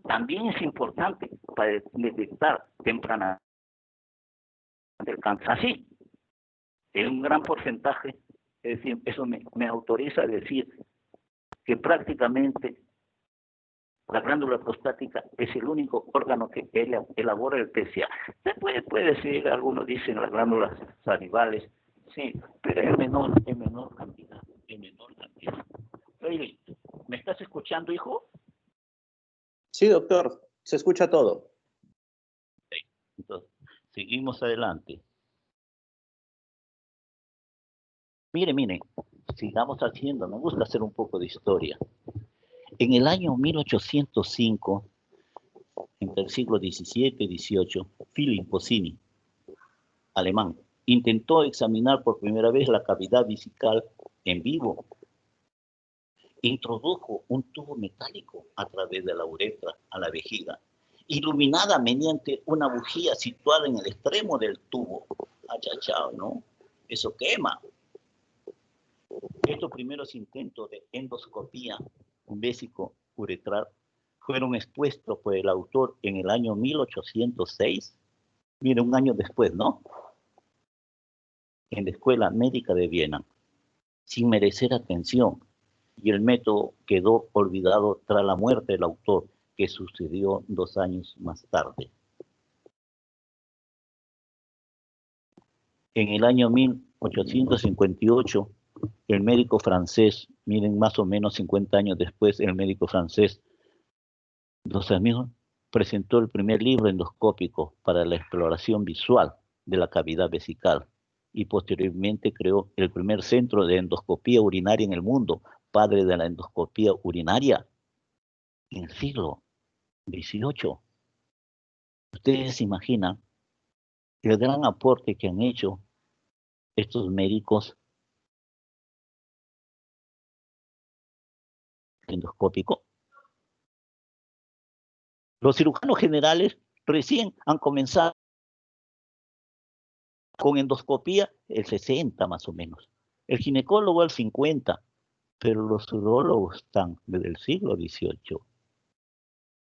también es importante para detectar temprana el cáncer. Así, en un gran porcentaje, es decir, eso me autoriza a decir que prácticamente la glándula prostática es el único órgano que elabora el PSA. Se puede decir, algunos dicen las glándulas salivales, sí, pero en menor cantidad. Oye, ¿me estás escuchando, hijo? Sí, doctor, se escucha todo. Entonces, Seguimos adelante. Miren, sigamos haciendo, me gusta hacer un poco de historia. En el año 1805, entre el siglo XVII y XVIII, Filippo Sini, alemán, intentó examinar por primera vez la cavidad vesical en vivo. Introdujo un tubo metálico a través de la uretra a la vejiga, iluminada mediante una bujía situada en el extremo del tubo. Achachao, ¿no? Eso quema. Estos primeros intentos de endoscopía vésico-uretral fueron expuestos por el autor en el año 1806. Mire, un año después, ¿no? En la Escuela Médica de Viena, sin merecer atención, y el método quedó olvidado tras la muerte del autor, que sucedió 2 años más tarde. En el año 1858, el médico francés, miren, más o menos 50 años después, el médico francés, dos amigos, presentó el primer libro endoscópico para la exploración visual de la cavidad vesical y posteriormente creó el primer centro de endoscopía urinaria en el mundo, padre de la endoscopía urinaria en el siglo XVIII. Ustedes se imaginan el gran aporte que han hecho estos médicos endoscópicos. Los cirujanos generales recién han comenzado con endoscopía el 60 más o menos. El ginecólogo el 50, pero los urólogos están desde el siglo XVIII.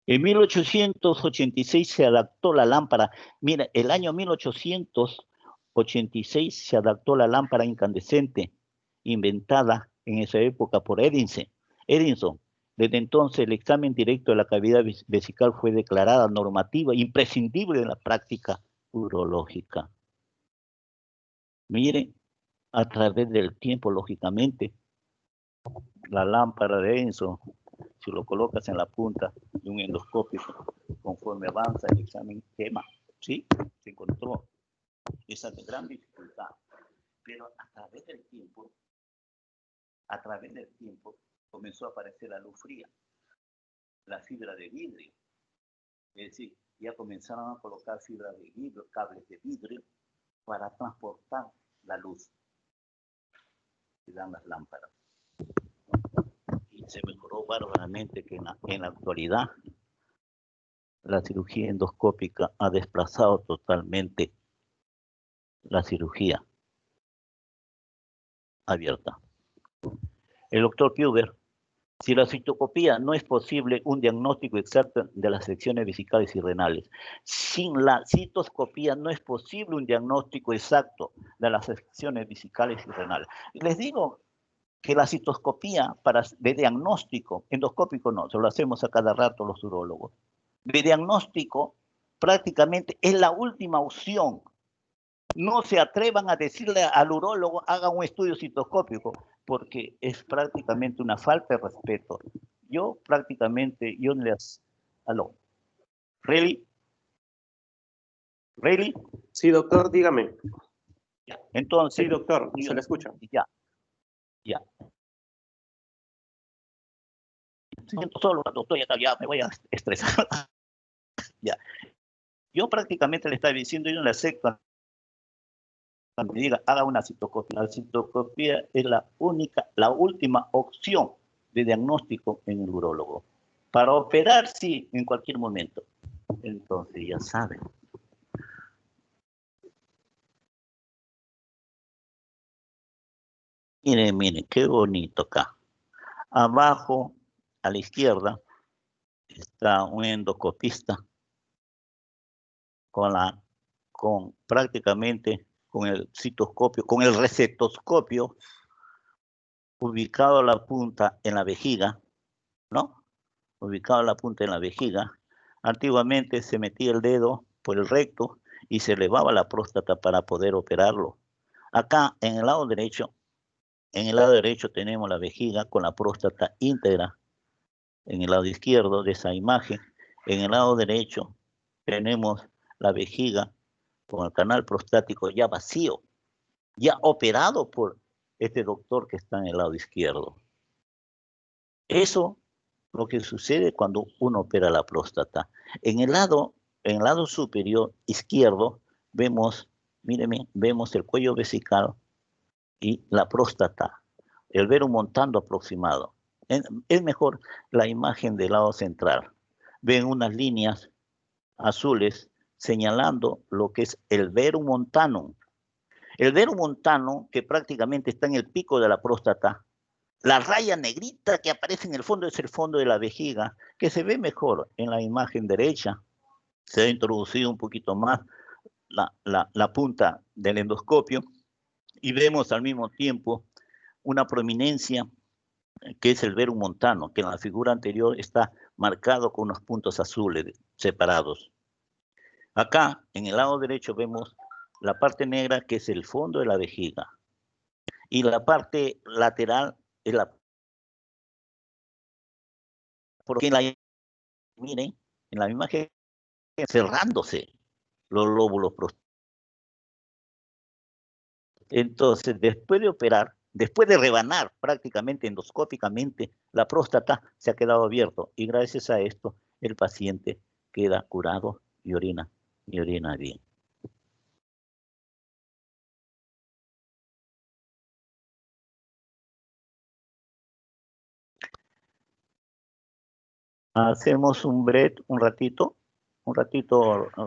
En 1886 se adaptó la lámpara. Mira, el año 1886 se adaptó la lámpara incandescente, inventada en esa época por Edison. Desde entonces, el examen directo de la cavidad vesical fue declarada normativa imprescindible en la práctica urológica. Miren, a través del tiempo, lógicamente, la lámpara de Edison, si lo colocas en la punta de un endoscopio, conforme avanza el examen, quema, ¿sí? Se encontró esa gran dificultad. Pero a través del tiempo, comenzó a aparecer la luz fría, la fibra de vidrio. Es decir, ya comenzaron a colocar fibra de vidrio, cables de vidrio, para transportar la luz que dan las lámparas. Y se mejoró bárbaramente que en la actualidad la cirugía endoscópica ha desplazado totalmente la cirugía abierta. El doctor Puber, si la citoscopía no es posible un diagnóstico exacto de las secciones vesicales y renales, sin la citoscopía no es posible un diagnóstico exacto de las secciones vesicales y renales. Les digo que la citoscopía de diagnóstico, endoscópico no, se lo hacemos a cada rato los urólogos. De diagnóstico prácticamente es la última opción. No se atrevan a decirle al urólogo haga un estudio citoscópico, porque es prácticamente una falta de respeto. Yo no les... ¿Aló? ¿Really? ¿Really? Sí, doctor, dígame. Ya. Entonces... Sí, doctor, se le escucha. Ya. Siento solo, doctor, ya me voy a estresar. Ya. Yo prácticamente le estaba diciendo, yo no le acepto cuando me diga, haga una citoscopia. La citoscopia es la última opción de diagnóstico en el urólogo. Para operar, sí, en cualquier momento. Entonces, ya saben. Miren, qué bonito acá. Abajo, a la izquierda, está un endoscopista prácticamente con el citoscopio, con el recetoscopio, ubicado la punta en la vejiga, ¿no? Ubicado la punta en la vejiga. Antiguamente se metía el dedo por el recto y se elevaba la próstata para poder operarlo. Acá, en el lado derecho tenemos la vejiga con la próstata íntegra. En el lado izquierdo de esa imagen, en el lado derecho tenemos la vejiga con el canal prostático ya vacío, ya operado por este doctor que está en el lado izquierdo. Eso es lo que sucede cuando uno opera la próstata. En el lado superior izquierdo vemos, míreme, vemos el cuello vesical y la próstata, el verumontano aproximado. Es mejor la imagen del lado central. Ven unas líneas azules señalando lo que es el verumontano. El verumontano, que prácticamente está en el pico de la próstata, la raya negrita que aparece en el fondo es el fondo de la vejiga, que se ve mejor en la imagen derecha. Se ha introducido un poquito más la punta del endoscopio y vemos al mismo tiempo una prominencia que es el verumontano, que en la figura anterior está marcado con unos puntos azules separados. Acá, en el lado derecho, vemos la parte negra, que es el fondo de la vejiga. Y la parte lateral es la... Porque miren, en la imagen, cerrándose los lóbulos prostáticos. Entonces, después de operar, después de rebanar prácticamente endoscópicamente, la próstata se ha quedado abierto y gracias a esto el paciente queda curado y orina bien. Hacemos un break un ratito,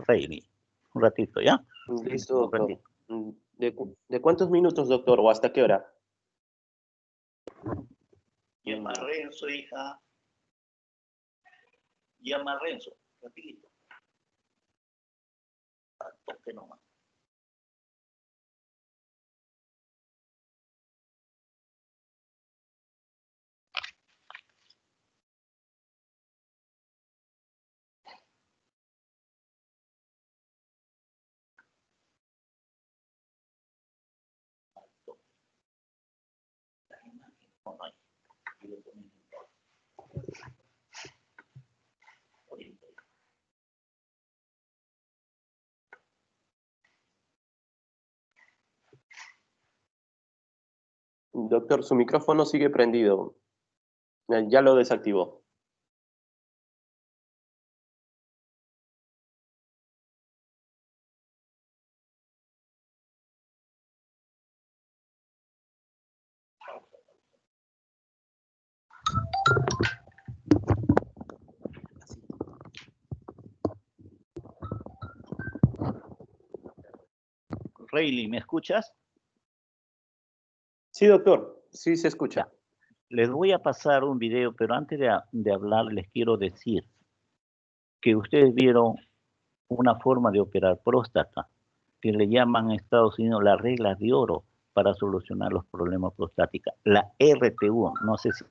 Rayleigh, un ratito, ¿ya? Listo, doctor. ¿De cuántos minutos, doctor, o hasta qué hora? Llama a Renzo, hija. Llama a Renzo, rapidito. Toque nomás. Doctor, su micrófono sigue prendido. Ya lo desactivó. Rayleigh, ¿me escuchas? Sí, doctor. Sí, se escucha. Ya. Les voy a pasar un video, pero antes de hablar les quiero decir que ustedes vieron una forma de operar próstata que le llaman en Estados Unidos la regla de oro para solucionar los problemas prostáticos, la RTU. No sé si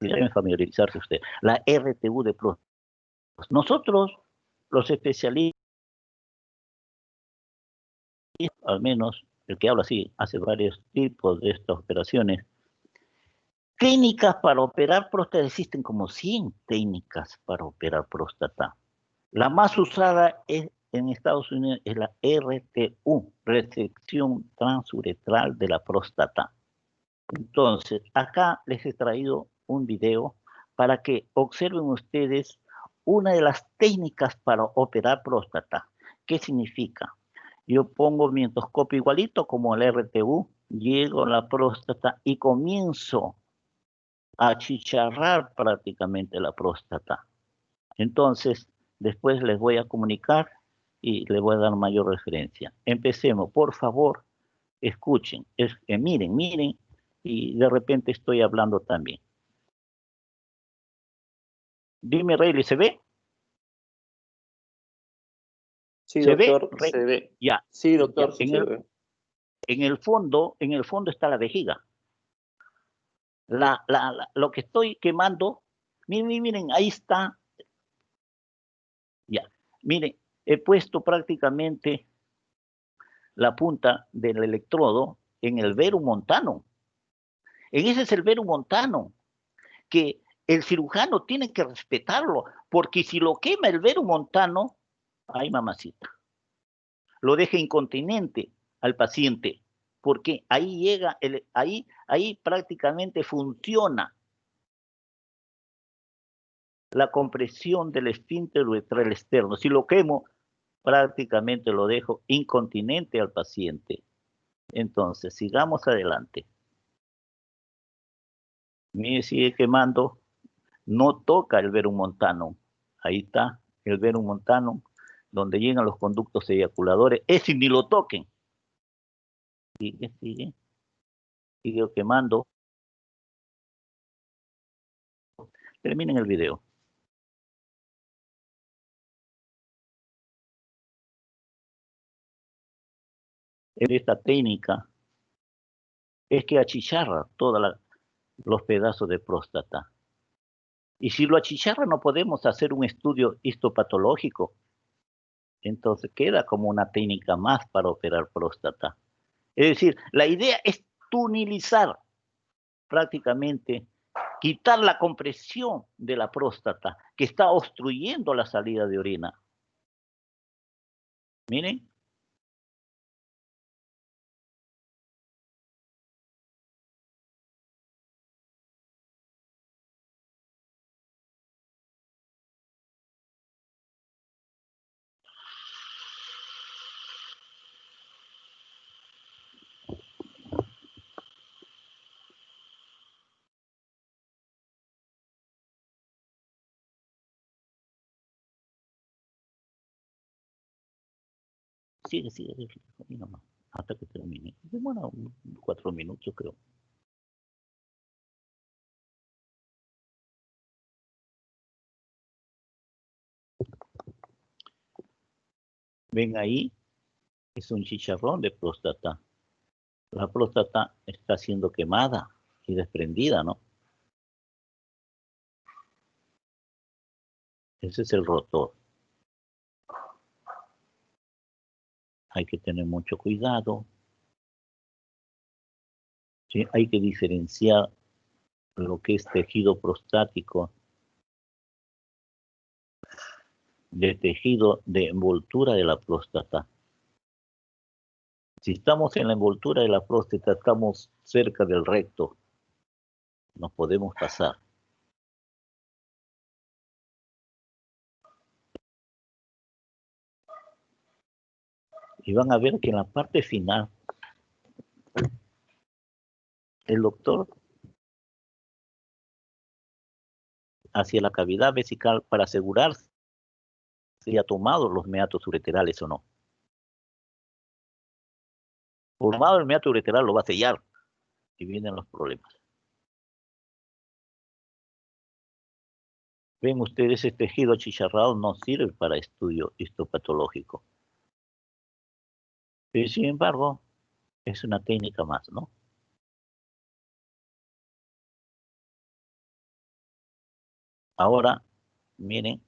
deben familiarizarse usted. La RTU de próstata. Nosotros, los especialistas, al menos el que habla así, hace varios tipos de estas operaciones. Técnicas para operar próstata, existen como 100 técnicas para operar próstata. La más usada en Estados Unidos es la RTU, resección transuretral de la próstata. Entonces, acá les he traído un video para que observen ustedes una de las técnicas para operar próstata. ¿Qué significa? Yo pongo mi endoscopio igualito como el RTU, llego a la próstata y comienzo a achicharrar prácticamente la próstata. Entonces, después les voy a comunicar y les voy a dar mayor referencia. Empecemos, por favor, escuchen, miren, y de repente estoy hablando también. Dime, Rayleigh, ¿se ve? Sí, ¿Se doctor, ve? se ve. Ya. Sí, doctor, Ya. sí se ve. En el fondo está la vejiga. Lo que estoy quemando, miren, ahí está. Ya, miren, he puesto prácticamente la punta del electrodo en el verumontano. En ese es el verumontano, que el cirujano tiene que respetarlo, porque si lo quema el verumontano, Ay, mamacita. Lo deja incontinente al paciente, porque ahí llega, ahí prácticamente funciona la compresión del esfínter uretral externo. Si lo quemo, prácticamente lo dejo incontinente al paciente. Entonces, sigamos adelante. Mire, sigue quemando, no toca el verum montanum. Ahí está el verum montanum, donde llegan los conductos eyaculadores. Ese ni lo toquen. Sigue quemando. Terminen el video. Esta técnica es que achicharra todos los pedazos de próstata. Y si lo achicharra no podemos hacer un estudio histopatológico. Entonces queda como una técnica más para operar próstata. Es decir, la idea es tunilizar prácticamente, quitar la compresión de la próstata que está obstruyendo la salida de orina. Miren. Sigue, ahí nomás, hasta que termine. Demora 4 minutos, creo. Ven ahí, es un chicharrón de próstata. La próstata está siendo quemada y desprendida, ¿no? Ese es el rotor. Hay que tener mucho cuidado. ¿Sí? Hay que diferenciar lo que es tejido prostático de tejido de envoltura de la próstata. Si estamos en la envoltura de la próstata, estamos cerca del recto. Nos podemos pasar. Y van a ver que en la parte final, el doctor hacia la cavidad vesical para asegurarse si ha tomado los meatos ureterales o no. Formado el meato ureteral lo va a sellar y vienen los problemas. Ven ustedes, ese tejido achicharrado no sirve para estudio histopatológico. Pero sin embargo, es una técnica más, ¿no? Ahora, miren,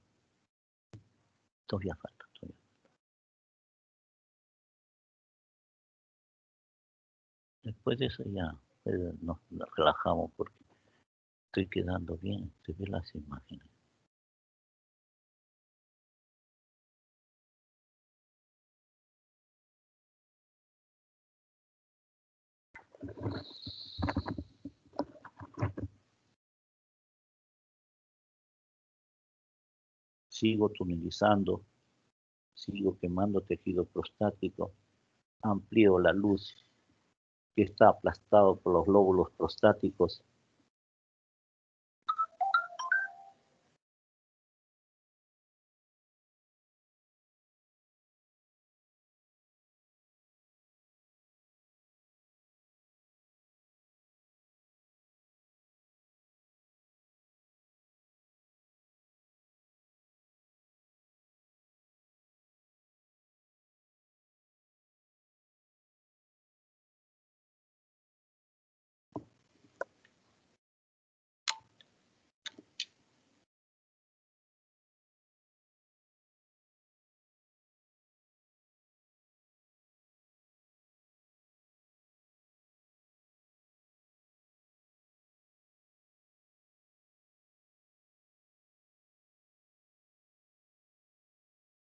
todavía falta. Después de eso ya nos relajamos porque estoy quedando bien, se ven las imágenes. Sigo tunelizando, sigo quemando tejido prostático, amplío la luz que está aplastado por los lóbulos prostáticos.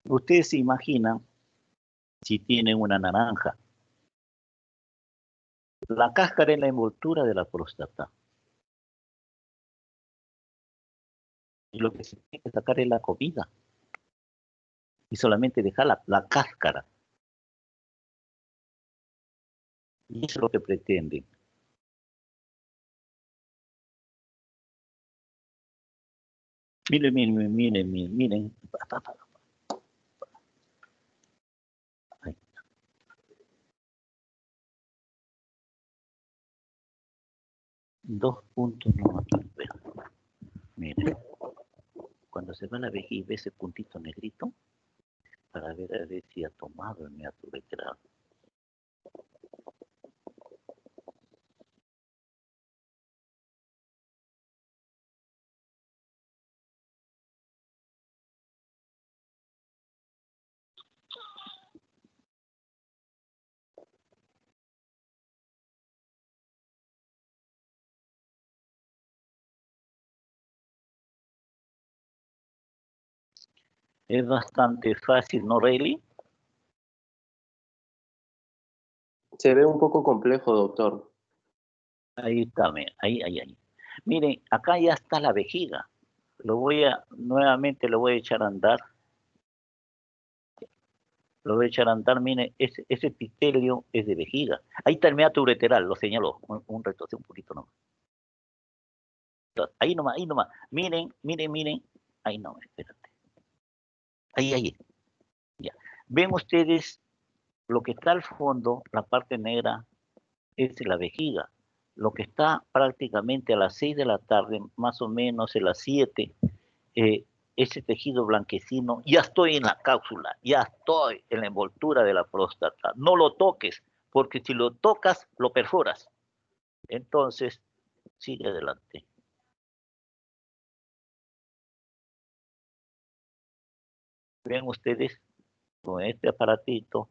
Ustedes se imaginan si tienen una naranja. La cáscara es la envoltura de la próstata. Y lo que se tiene que sacar es la comida. Y solamente dejar la cáscara. Y eso es lo que pretenden. Miren, miren, miren, miren, miren. Ahí. 2 puntos no aquí, pero miren. Cuando se va la vejiga, ve ese puntito negrito para ver a ver si ha tomado el meato uretral. Es bastante fácil, ¿no, Rayleigh? Se ve un poco complejo, doctor. Ahí está, miren, ahí. Miren, acá ya está la vejiga. Nuevamente lo voy a echar a andar. Lo voy a echar a andar, miren, ese epitelio es de vejiga. Ahí está el meato ureteral, lo señaló. Un retroceso un poquito nomás. Ahí nomás. Miren. Ahí no, espérate. Ahí. Ya. Ven ustedes lo que está al fondo, la parte negra, es la vejiga. Lo que está prácticamente a las 6 de la tarde, más o menos a las 7, ese tejido blanquecino, ya estoy en la cápsula, ya estoy en la envoltura de la próstata. No lo toques, porque si lo tocas, lo perforas. Entonces, sigue adelante. Ven ustedes, con este aparatito,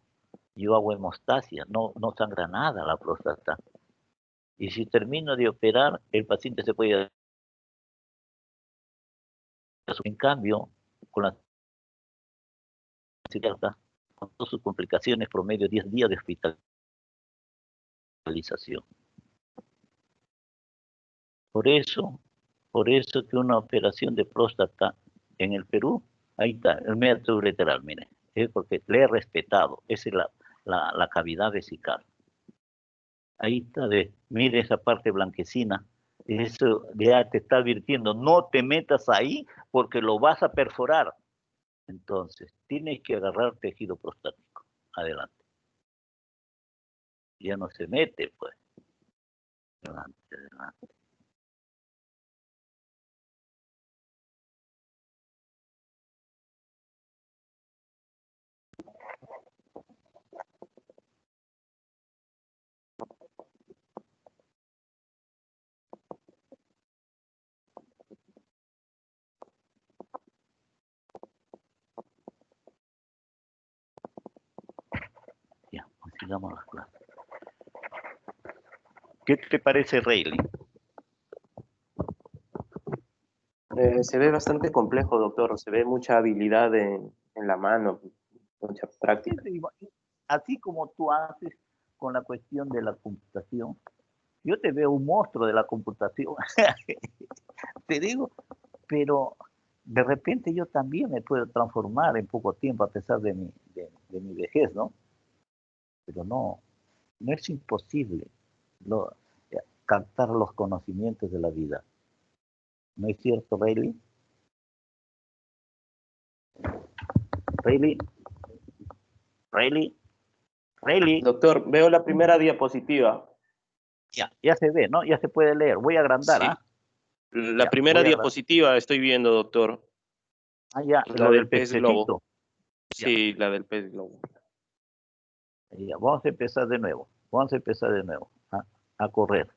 yo hago hemostasia, no sangra nada la próstata. Y si termino de operar, el paciente se puede... En cambio, con la cirugía, con todas sus complicaciones, promedio 10 días de hospitalización. Por eso que una operación de próstata en el Perú, ahí está, el meato ureteral, mire, es porque le he respetado, esa es la cavidad vesical. Ahí está, mire esa parte blanquecina, eso ya te está advirtiendo, no te metas ahí porque lo vas a perforar. Entonces, tienes que agarrar tejido prostático. Adelante. Ya no se mete, pues. Adelante. Ya, pues sigamos las clases. ¿Qué te parece, Rayleigh? Se ve bastante complejo, doctor. Se ve mucha habilidad en la mano, mucha práctica. Así como tú haces con la cuestión de la computación, yo te veo un monstruo de la computación. Te digo, pero de repente yo también me puedo transformar en poco tiempo a pesar de mi vejez, ¿no? Pero no es imposible captar los conocimientos de la vida. ¿No es cierto, Rayleigh? Rayleigh. Doctor, veo la primera diapositiva. Ya se ve, ¿no? Ya se puede leer. Voy a agrandar, ¿ah? Sí. La primera diapositiva estoy viendo, doctor. Ya, la del pez globo. Sí, la del pez globo. Ya, vamos a empezar de nuevo. A correr.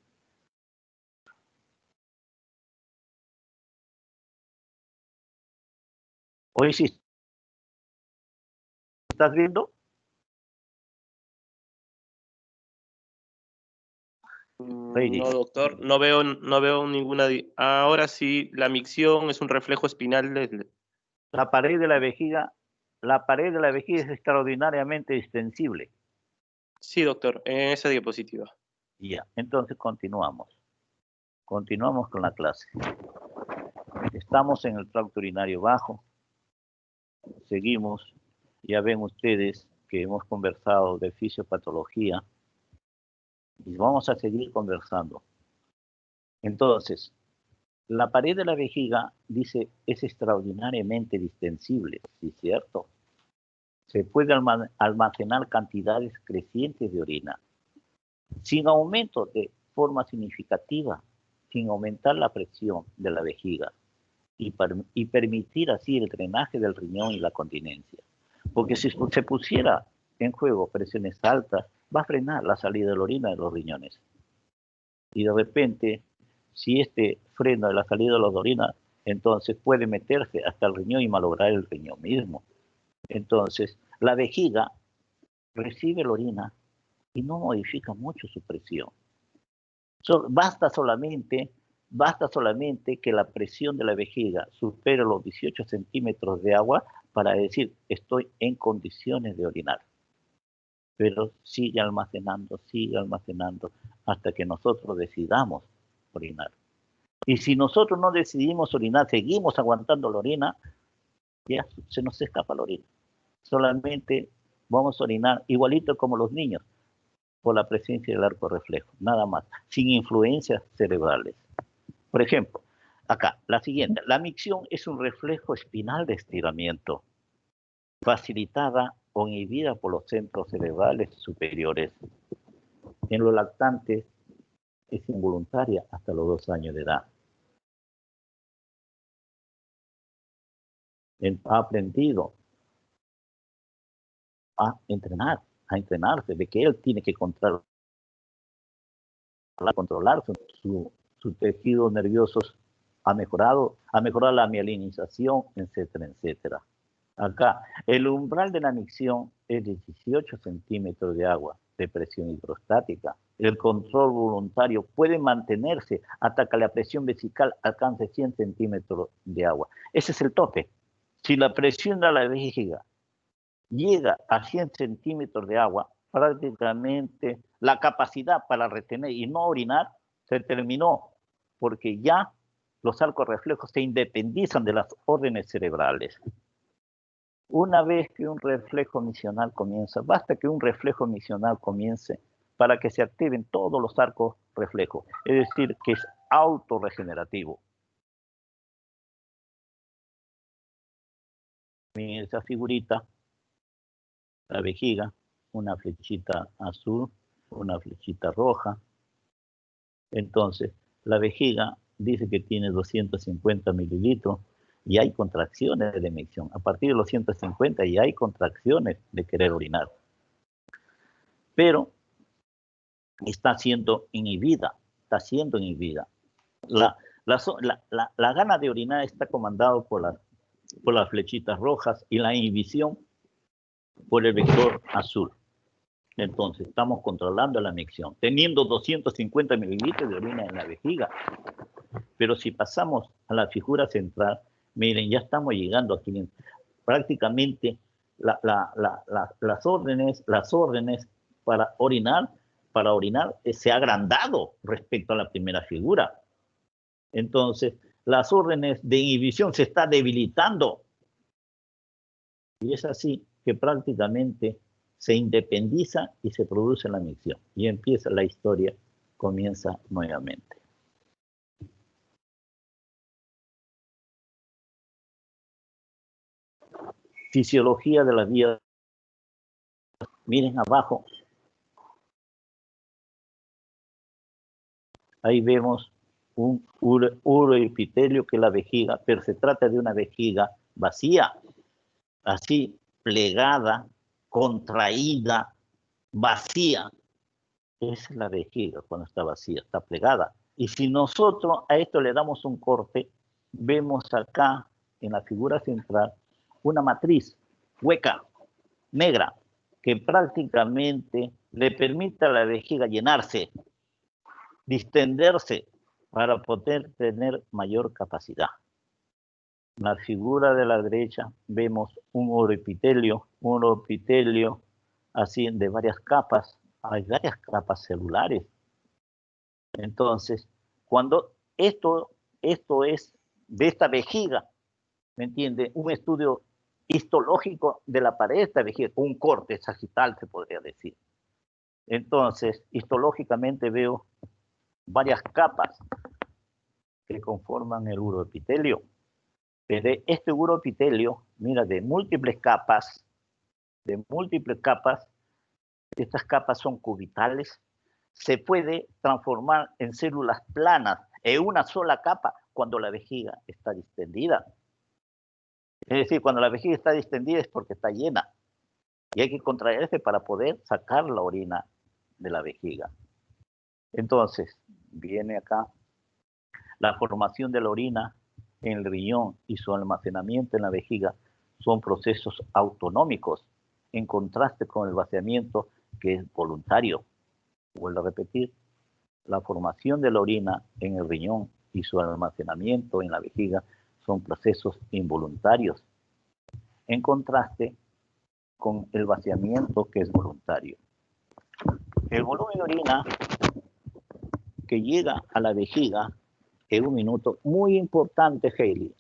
Hoy sí. ¿Estás viendo? No, doctor, no veo ninguna. Ahora sí, la micción es un reflejo espinal. La pared de la vejiga la pared de la vejiga es extraordinariamente extensible. Sí, doctor, en esa diapositiva. Ya, entonces continuamos. Continuamos con la clase. Estamos en el tracto urinario bajo. Seguimos. Ya ven ustedes que hemos conversado de fisiopatología y vamos a seguir conversando. Entonces, la pared de la vejiga, dice, es extraordinariamente distensible, ¿sí, cierto? Se puede almacenar cantidades crecientes de orina, sin aumento de forma significativa, sin aumentar la presión de la vejiga y permitir así el drenaje del riñón y la continencia. Porque si se pusiera en juego presiones altas, va a frenar la salida de la orina de los riñones. Y de repente, si este freno de la salida de la orina, entonces puede meterse hasta el riñón y malograr el riñón mismo. Entonces, la vejiga recibe la orina y no modifica mucho su presión. Basta solamente que la presión de la vejiga supere los 18 centímetros de agua para decir estoy en condiciones de orinar. Pero sigue almacenando hasta que nosotros decidamos orinar. Y si nosotros no decidimos orinar, seguimos aguantando la orina, ya se nos escapa la orina. Solamente vamos a orinar igualito como los niños, por la presencia del arco reflejo, nada más, sin influencias cerebrales. Por ejemplo, acá, la siguiente, la micción es un reflejo espinal de estiramiento, facilitada o inhibida por los centros cerebrales superiores. En los lactantes es involuntaria hasta los 2 años de edad. Ha aprendido a entrenarse, de que él tiene que controlar sus tejidos nerviosos, ha mejorado la mielinización, etcétera, etcétera. Acá, el umbral de la micción es de 18 centímetros de agua de presión hidrostática. El control voluntario puede mantenerse hasta que la presión vesical alcance 100 centímetros de agua. Ese es el tope. Si la presión de la vejiga llega a 100 centímetros de agua, prácticamente la capacidad para retener y no orinar se terminó, porque ya los arcos reflejos se independizan de las órdenes cerebrales. Una vez que un reflejo misional comienza, basta que un reflejo misional comience para que se activen todos los arcos reflejos, es decir, que es autorregenerativo. En esa figurita, la vejiga, una flechita azul, una flechita roja. Entonces, la vejiga dice que tiene 250 mililitros y hay contracciones de micción. A partir de los 150 ya hay contracciones de querer orinar. Pero está siendo inhibida. La gana de orinar está comandado por las flechitas rojas y la inhibición por el vector azul. Entonces, estamos controlando la micción, teniendo 250 mililitros de orina en la vejiga. Pero si pasamos a la figura central, miren, ya estamos llegando a 500. Prácticamente las órdenes para orinar se ha agrandado respecto a la primera figura. Entonces, las órdenes de inhibición se está debilitando. Y es así que prácticamente se independiza y se produce la micción. Y empieza la historia, comienza nuevamente. Fisiología de la vía. Miren abajo. Ahí vemos un uroepitelio que es la vejiga, pero se trata de una vejiga vacía, así plegada, contraída, vacía. Esa es la vejiga cuando está vacía, está plegada. Y si nosotros a esto le damos un corte, vemos acá en la figura central una matriz hueca, negra, que prácticamente le permite a la vejiga llenarse, distenderse para poder tener mayor capacidad. la figura de la derecha vemos un uroepitelio así de varias capas, hay varias capas celulares. Entonces, cuando esto es de esta vejiga, ¿me entiende? Un estudio histológico de la pared de esta vejiga, un corte sagital se podría decir. Entonces, histológicamente veo varias capas que conforman el uroepitelio. Desde este uroepitelio, mira, de múltiples capas, estas capas son cubitales, se puede transformar en células planas en una sola capa cuando la vejiga está distendida. Es decir, cuando la vejiga está distendida es porque está llena y hay que contraerse para poder sacar la orina de la vejiga. Entonces, viene acá la formación de la orina en el riñón y su almacenamiento en la vejiga son procesos autonómicos, en contraste con el vaciamiento que es voluntario. Vuelvo a repetir, la formación de la orina en el riñón y su almacenamiento en la vejiga son procesos involuntarios, en contraste con el vaciamiento que es voluntario. El volumen de orina que llega a la vejiga en un minuto, muy importante, Hailey.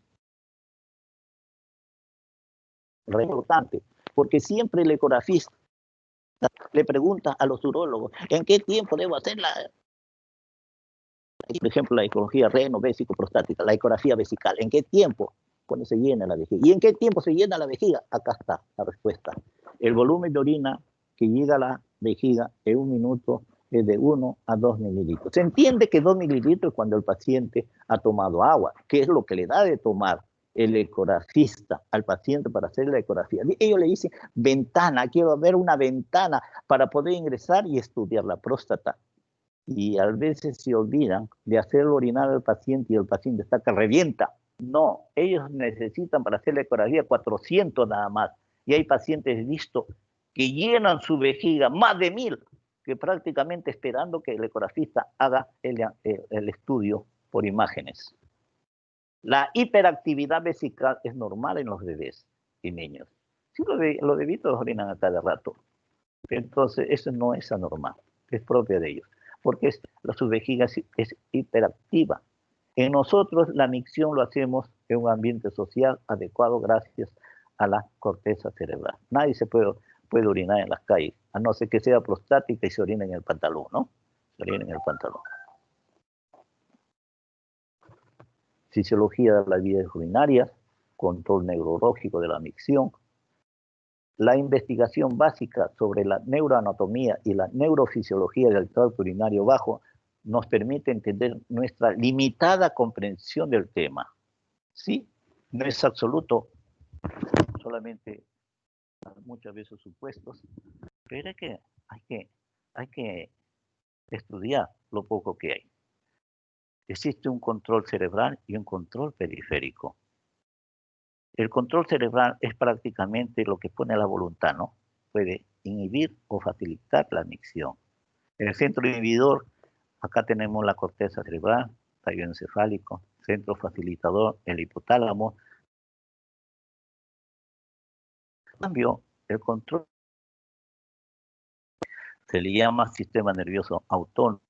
Re importante, porque siempre el ecografista le pregunta a los urólogos, ¿en qué tiempo debo hacer por ejemplo, la ecología reno-vésico-prostática, la ecografía vesical? ¿En qué tiempo? Cuando se llena la vejiga. ¿Y en qué tiempo se llena la vejiga? Acá está la respuesta. El volumen de orina que llega a la vejiga en un minuto es de 1 a 2 mililitros. Se entiende que 2 mililitros cuando el paciente ha tomado agua, que es lo que le da de tomar el ecografista al paciente para hacer la ecografía. Ellos le dicen ventana, quiero ver una ventana para poder ingresar y estudiar la próstata. Y a veces se olvidan de hacer orinar al paciente y el paciente está que revienta. No, ellos necesitan para hacer la ecografía 400 nada más. Y hay pacientes vistos que llenan su vejiga más de 1000, que prácticamente esperando que el ecografista haga el estudio por imágenes. La hiperactividad vesical es normal en los bebés y niños. Sí, los bebitos orinan a cada rato. Entonces, eso no es anormal, es propio de ellos, porque su vejiga es hiperactiva. En nosotros la micción lo hacemos en un ambiente social adecuado gracias a la corteza cerebral. Nadie se puede orinar en las calles, a no ser que sea prostática y se orina en el pantalón, ¿no? Se orina en el pantalón. Fisiología de las vías urinarias, control neurológico de la micción. La investigación básica sobre la neuroanatomía y la neurofisiología del tracto urinario bajo nos permite entender nuestra limitada comprensión del tema. Sí, no es absoluto, solamente muchas veces supuestos, pero hay que estudiar lo poco que hay. Existe un control cerebral y un control periférico. El control cerebral es prácticamente lo que pone la voluntad, ¿no? Puede inhibir o facilitar la micción. El centro inhibidor, acá tenemos la corteza cerebral, tallo encefálico, centro facilitador, el hipotálamo. En cambio, el control se le llama sistema nervioso autónomo.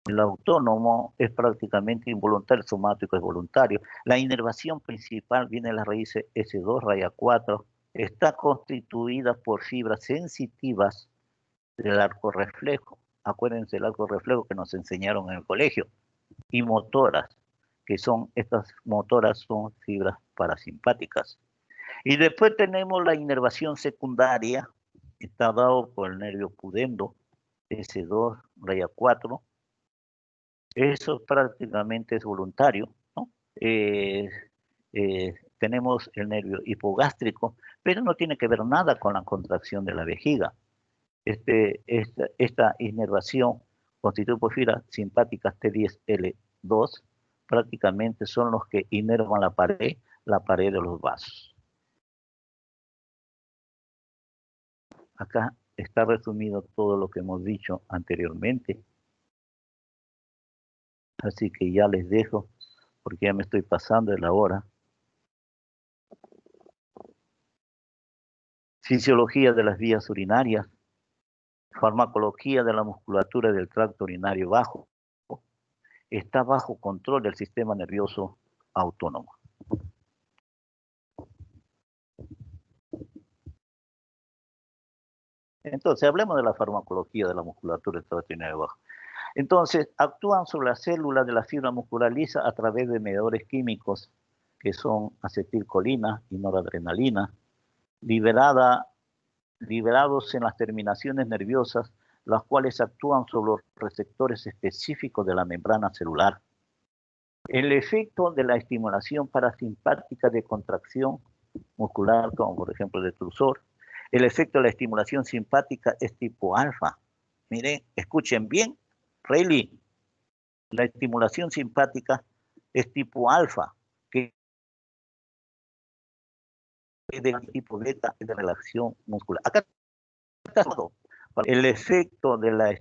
El autónomo es prácticamente involuntario, el somático es voluntario. La inervación principal viene de las raíces S2, raya 4. Está constituida por fibras sensitivas del arco reflejo. Acuérdense el arco reflejo que nos enseñaron en el colegio. Y motoras, que son, estas motoras son fibras parasimpáticas. Y después tenemos la inervación secundaria, está dado por el nervio pudendo, S2, raya 4. Eso prácticamente es voluntario, ¿no? Tenemos el nervio hipogástrico, pero no tiene que ver nada con la contracción de la vejiga. Esta inervación constituida por fibras simpáticas T10L2, prácticamente son los que inervan la pared de los vasos. Acá está resumido todo lo que hemos dicho anteriormente. Así que ya les dejo porque ya me estoy pasando de la hora. Fisiología de las vías urinarias, farmacología de la musculatura del tracto urinario bajo, está bajo control del sistema nervioso autónomo. Entonces, hablemos de la farmacología de la musculatura del tracto urinario bajo. Entonces, actúan sobre las células de la fibra muscular lisa a través de mediadores químicos que son acetilcolina y noradrenalina, liberados en las terminaciones nerviosas, las cuales actúan sobre los receptores específicos de la membrana celular. El efecto de la estimulación parasimpática de contracción muscular, como por ejemplo el detrusor, el efecto de la estimulación simpática es tipo alfa. Miren, escuchen bien, Rayleigh, la estimulación simpática es tipo alfa, que es del tipo beta, es de relajación muscular. Acá está todo. El efecto de la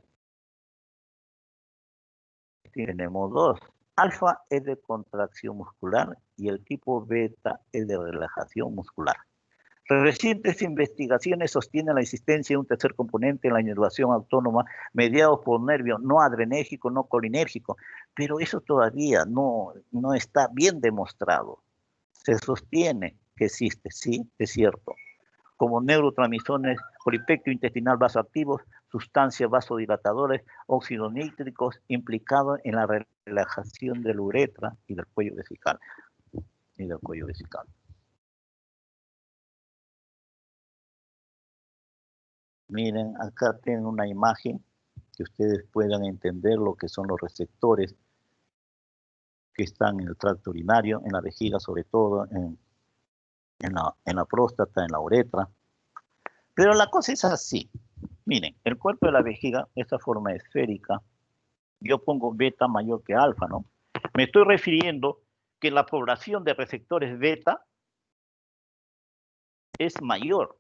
tenemos dos. Alfa es de contracción muscular y el tipo beta es de relajación muscular. Recientes investigaciones sostienen la existencia de un tercer componente en la inervación autónoma mediado por nervio no adrenérgico, no colinérgico, pero eso todavía no está bien demostrado. Se sostiene que existe, sí, es cierto, como neurotransmisores polipéptido intestinal vasoactivos, sustancias vasodilatadores, óxidos nítricos implicados en la relajación de la uretra y del cuello vesical. Miren, acá tienen una imagen que ustedes puedan entender lo que son los receptores que están en el tracto urinario, en la vejiga sobre todo, en la próstata, en la uretra. Pero la cosa es así. Miren, el cuerpo de la vejiga, esta forma esférica, yo pongo beta mayor que alfa, ¿no? Me estoy refiriendo que la población de receptores beta es mayor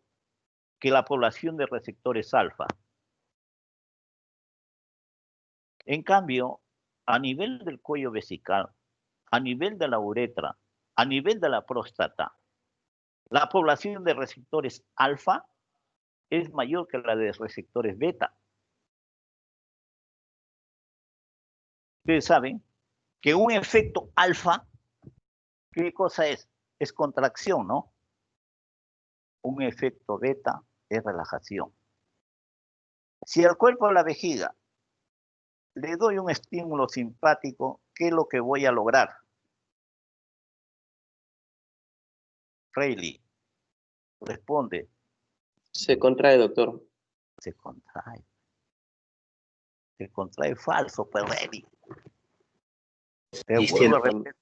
que la población de receptores alfa. En cambio, a nivel del cuello vesical, a nivel de la uretra, a nivel de la próstata, la población de receptores alfa es mayor que la de receptores beta. Ustedes saben que un efecto alfa, ¿qué cosa es? Es contracción, ¿no? Un efecto beta es relajación. Si al cuerpo de la vejiga le doy un estímulo simpático, ¿qué es lo que voy a lograr? Rayleigh, responde. Se contrae, doctor. Se contrae. Se contrae falso, pues Rayleigh. Te vuelvo a repetir.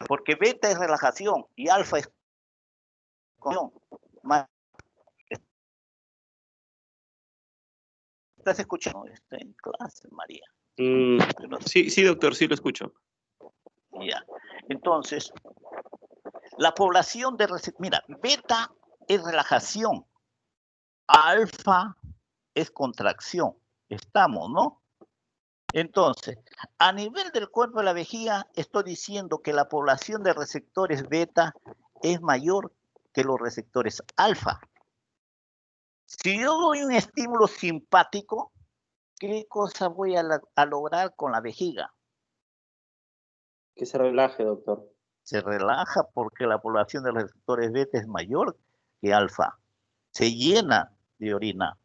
Porque beta es relajación y alfa es contracción. ¿Estás escuchando? Estoy en clase, María. Sí, doctor, sí lo escucho. Ya. Entonces, la población de mira, beta es relajación, alfa es contracción. Estamos, ¿no? Entonces, a nivel del cuerpo de la vejiga, estoy diciendo que la población de receptores beta es mayor que los receptores alfa. Si yo doy un estímulo simpático, ¿qué cosa voy a lograr con la vejiga? Que se relaje, doctor. Se relaja porque la población de receptores beta es mayor que alfa. Se llena de orina.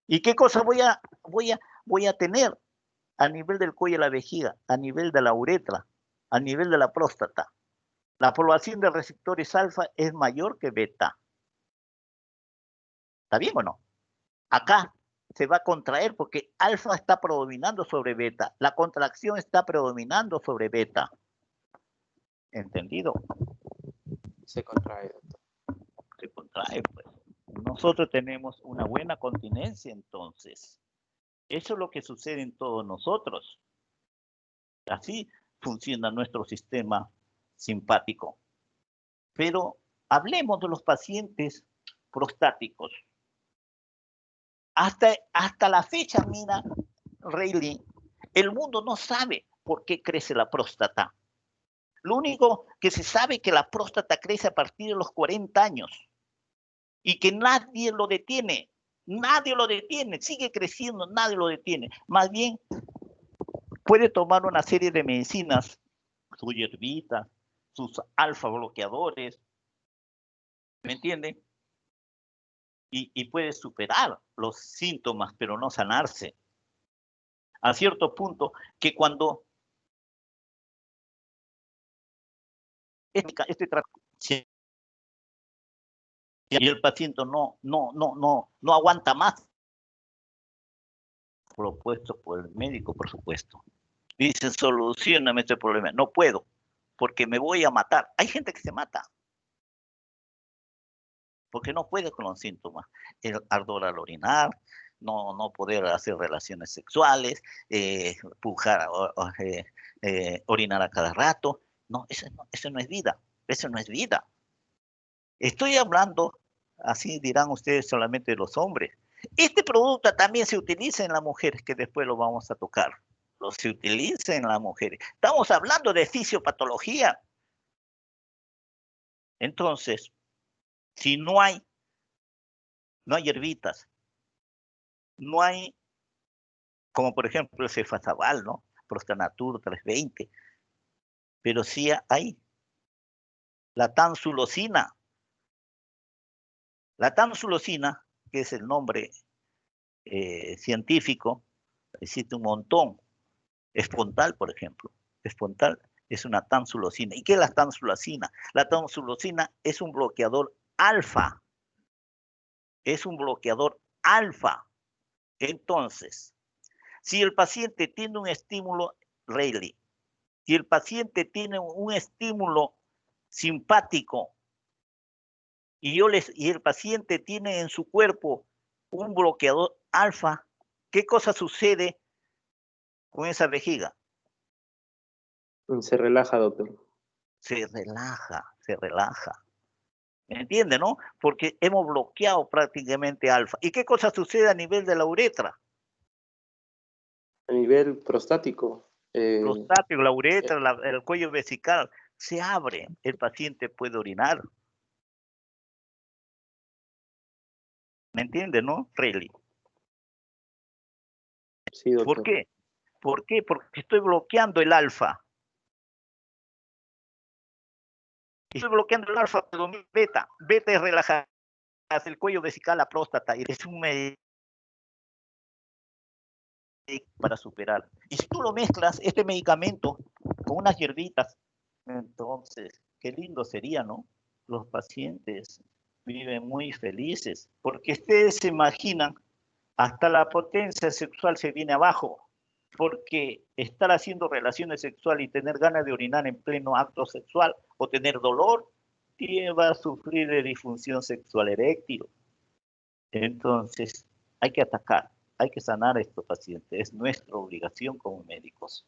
¿Y qué cosa voy a tener a nivel del cuello de la vejiga, a nivel de la uretra, a nivel de la próstata? La población de receptores alfa es mayor que beta. ¿Está bien o no? Acá se va a contraer porque alfa está predominando sobre beta. La contracción está predominando sobre beta. ¿Entendido? Se contrae, doctor. Se contrae, pues. Nosotros tenemos una buena continencia, entonces. Eso es lo que sucede en todos nosotros. Así funciona nuestro sistema simpático. Pero hablemos de los pacientes prostáticos. Hasta la fecha, mira, Rayleigh, El mundo no sabe por qué crece la próstata. Lo único que se sabe es que la próstata crece a partir de los 40 años y que nadie lo detiene. Nadie lo detiene, sigue creciendo, nadie lo detiene. Más bien, puede tomar una serie de medicinas, su hierbita, sus alfa bloqueadores, ¿me entienden? Y puede superar los síntomas, pero no sanarse. A cierto punto que cuando este tratamiento y el paciente no aguanta más, propuesto por el médico, por supuesto. Dice, solucioname este problema. No puedo, porque me voy a matar. Hay gente que se mata, porque no puede con los síntomas. El ardor al orinar, no poder hacer relaciones sexuales, pujar, orinar a cada rato. No, eso no es vida. Eso no es vida. Estoy hablando, así dirán ustedes, solamente de los hombres. Este producto también se utiliza en las mujeres, que después lo vamos a tocar. Se utiliza en las mujeres. Estamos hablando de fisiopatología. Entonces, si no hay hierbitas, no hay, como por ejemplo el cefazabal, ¿no? Prostanatur 320, pero sí hay la tansulosina. La tansulosina, que es el nombre científico, existe un montón. Espontal, por ejemplo. Espontal es una tansulosina. ¿Y qué es la tansulosina? La tansulosina es un bloqueador alfa. Es un bloqueador alfa. Entonces, si el paciente tiene un estímulo Rayleigh, si el paciente tiene un estímulo simpático y el paciente tiene en su cuerpo un bloqueador alfa, ¿qué cosa sucede con esa vejiga? Se relaja, doctor. Se relaja. ¿Me entiende, no? Porque hemos bloqueado prácticamente alfa. ¿Y qué cosa sucede a nivel de la uretra? A nivel prostático. Prostático, la uretra, el cuello vesical, se abre, el paciente puede orinar. ¿Me entiende, no, Rayleigh? Sí, doctor. ¿Por qué? ¿Por qué? Porque estoy bloqueando el alfa. Estoy bloqueando el alfa, pero beta. Beta es relajar el cuello vesical, la próstata, y es un medicamento para superar. Y si tú lo mezclas, este medicamento, con unas hierbitas, entonces, qué lindo sería, ¿no? Los pacientes viven muy felices, porque ustedes se imaginan, hasta la potencia sexual se viene abajo, porque estar haciendo relaciones sexuales y tener ganas de orinar en pleno acto sexual o tener dolor, lleva a sufrir de disfunción sexual eréctil. Entonces, hay que atacar, hay que sanar a estos pacientes, es nuestra obligación como médicos.